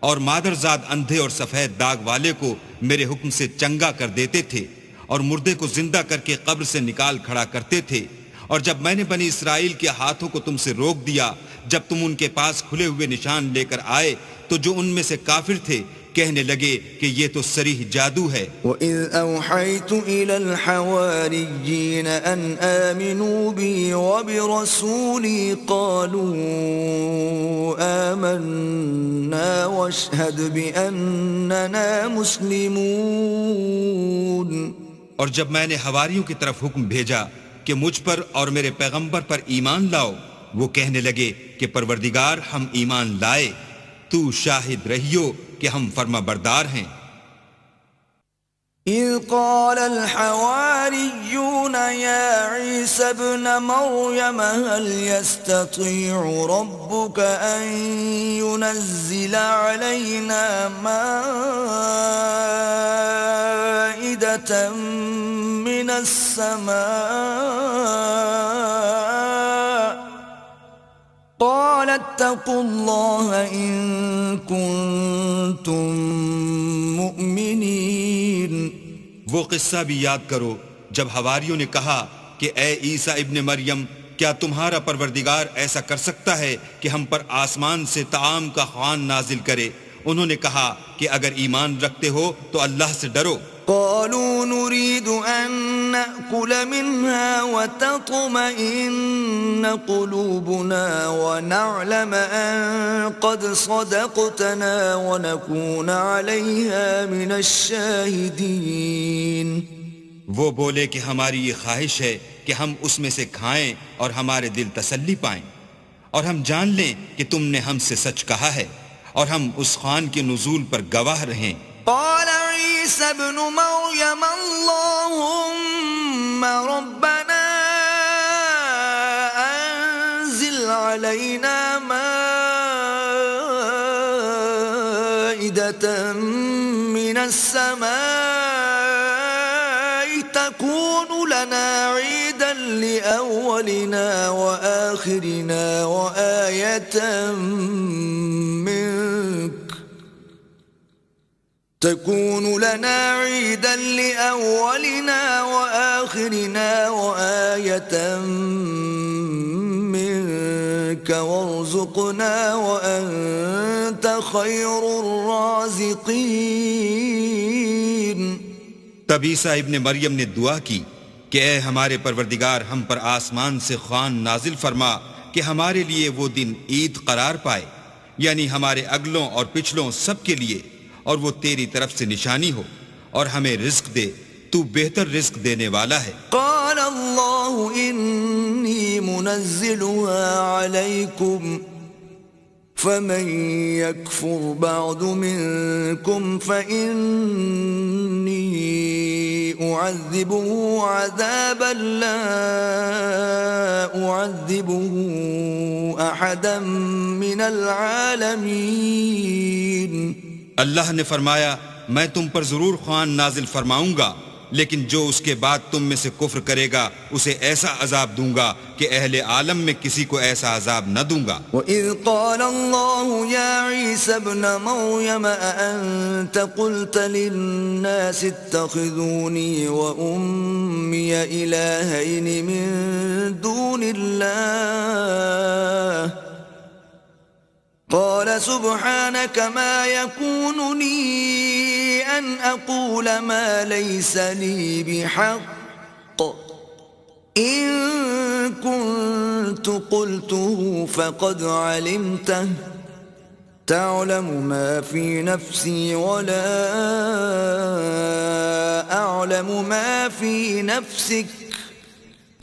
اور مادرزاد اندھے اور سفید داغ والے کو میرے حکم سے چنگا کر دیتے تھے، اور مردے کو زندہ کر کے قبر سے نکال کھڑا کرتے تھے. اور جب میں نے بنی اسرائیل کے ہاتھوں کو تم سے روک دیا جب تم ان کے پاس کھلے ہوئے نشان لے کر آئے، تو جو ان میں سے کافر تھے کہنے لگے کہ یہ تو صریح جادو ہے. وَإِذْ أَوْحَيْتُ إِلَى الْحَوَارِيِّينَ أَنْ آمِنُوا بِي وَبِرَسُولِي قَالُوا آمَنَّا وَاشْهَدْ بِأَنَّنَا مُسْلِمُونَ. اور جب میں نے حواریوں کی طرف حکم بھیجا کہ مجھ پر اور میرے پیغمبر پر ایمان لاؤ، وہ کہنے لگے کہ پروردگار ہم ایمان لائے، تو شاہد رہیو کہ ہم فرما بردار ہیں. إذ قال الحواريون يا عيسى ابن مريم هل يستطيع ربك أن ينزل علينا مائدة من السماء قال اتقوا الله إن كنتم مؤمنين. وہ قصہ بھی یاد کرو جب حواریوں نے کہا کہ اے عیسیٰ ابن مریم، کیا تمہارا پروردگار ایسا کر سکتا ہے کہ ہم پر آسمان سے طعام کا خوان نازل کرے؟ انہوں نے کہا کہ اگر ایمان رکھتے ہو تو اللہ سے ڈرو قالوا نريد أن نأكل منها وتطمئن قلوبنا ونعلم أن قد صدقتنا ونكون عليها من الشاهدين. وہ بولے کہ ہماری یہ خواہش ہے کہ ہم اس میں سے کھائیں اور ہمارے دل تسلی پائیں، اور ہم جان لیں کہ تم نے ہم سے سچ کہا ہے، اور ہم اس خوان کے نزول پر گواہ رہیں. قال عيسى ابن مريم اللهم ربنا أنزل علينا مائدة من السماء تكون لنا عيدا لأولنا وآخرنا وآية منك تكون لنا عيدا لأولنا وآخرنا وآية منك وارزقنا وأنت خير الرازقين. تب عیسیٰ ابن مریم نے دعا کی کہ اے ہمارے پروردگار، ہم پر آسمان سے خوان نازل فرما کہ ہمارے لیے وہ دن عید قرار پائے، یعنی ہمارے اگلوں اور پچھلوں سب کے لیے، اور وہ تیری طرف سے نشانی ہو، اور ہمیں رزق دے، تو بہتر رزق دینے والا ہے. قال اللہ انی منزلها علیکم فمن يكفر بعد منكم فإني أعذبه عذابا لا أعذبه أحدا من العالمين. اللہ نے فرمایا میں تم پر ضرور خوان نازل فرماؤں گا، لیکن جو اس کے بعد تم میں سے کفر کرے گا اسے ایسا عذاب دوں گا کہ اہل عالم میں کسی کو ایسا عذاب نہ دوں گا. وَإِذْ قَالَ اللَّهُ يَا عِيسَى ابْنَ مَرْيَمَ أَأَنْتَ قُلْتَ لِلنَّاسِ اتَّخِذُونِي وَأُمِّيَ إِلَٰهَيْنِ مِن دُونِ اللَّهِ قال سبحانك ما يكون لي أن أقول ما ليس لي بحق إن كنت قلته فقد علمته تعلم ما في نفسي ولا أعلم ما في نفسك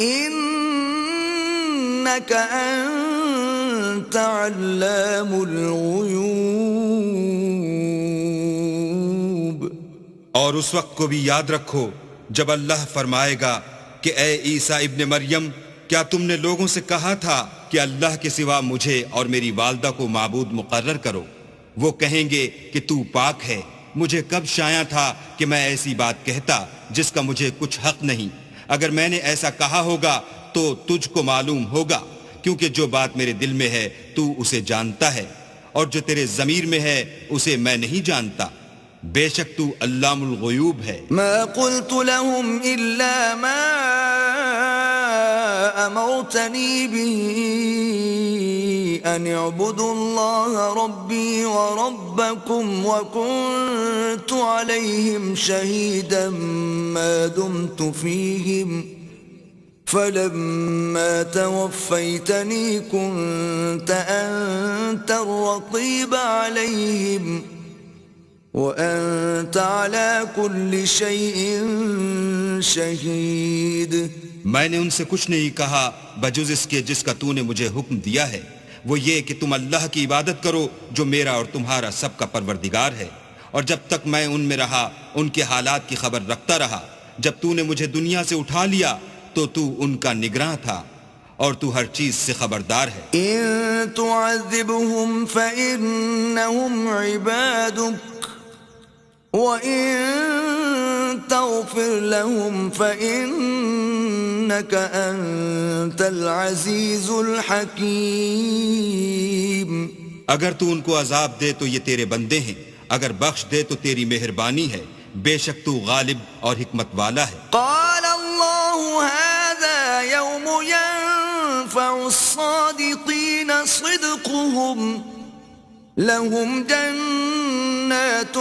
إنك أنت علام الغیوب. اور اس وقت کو بھی یاد رکھو جب اللہ فرمائے گا کہ اے عیسیٰ ابن مریم، کیا تم نے لوگوں سے کہا تھا کہ اللہ کے سوا مجھے اور میری والدہ کو معبود مقرر کرو؟ وہ کہیں گے کہ تو پاک ہے. مجھے کب شایع تھا کہ میں ایسی بات کہتا جس کا مجھے کچھ حق نہیں. اگر میں نے ایسا کہا ہوگا تو تجھ کو معلوم ہوگا، کیونکہ جو بات میرے دل میں ہے تو اسے جانتا ہے، اور جو تیرے ضمیر میں ہے اسے میں نہیں جانتا. بے شک تو علام الغیوب ہے. ما قلت لهم إلا ما أمرتني به أن اعبدوا الله ربي وربكم وكنت عليهم شهيدا ما دمت فيهم فلما توفيتني كنت أنت الرقيب عليهم وأنت على كل شيء شهيد. میں نے ان سے کچھ نہیں کہا بجز اس کے جس کا تو نے مجھے حکم دیا ہے، وہ یہ کہ تم اللہ کی عبادت کرو جو میرا اور تمہارا سب کا پروردگار ہے. اور جب تک میں ان میں رہا ان کے حالات کی خبر رکھتا رہا. جب تو نے مجھے دنیا سے اٹھا لیا تو ان کا نگراں تھا، اور تو ہر چیز سے خبردار ہے. إن تعذبهم فإنهم عبادك وَإِن تَغْفِرْ لَهُمْ فَإِنَّكَ أَنْتَ الْعَزِيزُ الْحَكِيمُ. اگر تو ان کو عذاب دے تو یہ تیرے بندے ہیں، اگر بخش دے تو تیری مہربانی ہے. بے شک تو غالب اور حکمت والا ہے. قال الله هذا يوم ينفع الصادقين صدقهم لهم جنات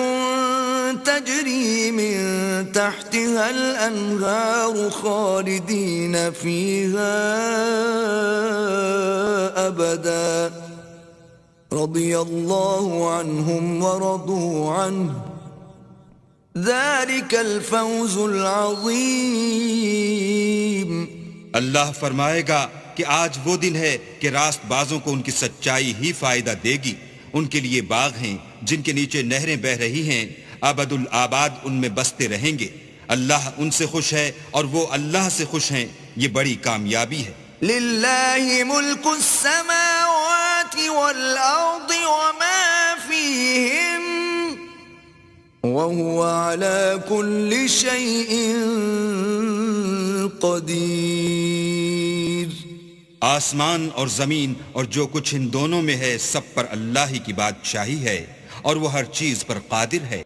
تجري من تحتها الأنهار خالدين فيها أبدا رضي الله عنهم ورضوا عنه ذلك الفوز العظيم. اللہ فرمائے گا کہ آج وہ دن ہے کہ راست بازوں کو ان کی سچائی ہی فائدہ دے گی. ان کے لیے باغ ہیں جن کے نیچے نہریں بہ رہی ہیں، ابد الآباد ان میں بستے رہیں گے. اللہ ان سے خوش ہے اور وہ اللہ سے خوش ہیں. یہ بڑی کامیابی ہے. للہ ملک السماوات والارض وما فیہم وهو على كل شيء قدیر. آسمان اور زمین اور جو کچھ ان دونوں میں ہے سب پر اللہ ہی کی بادشاہی ہے اور وہ ہر چیز پر قادر ہے.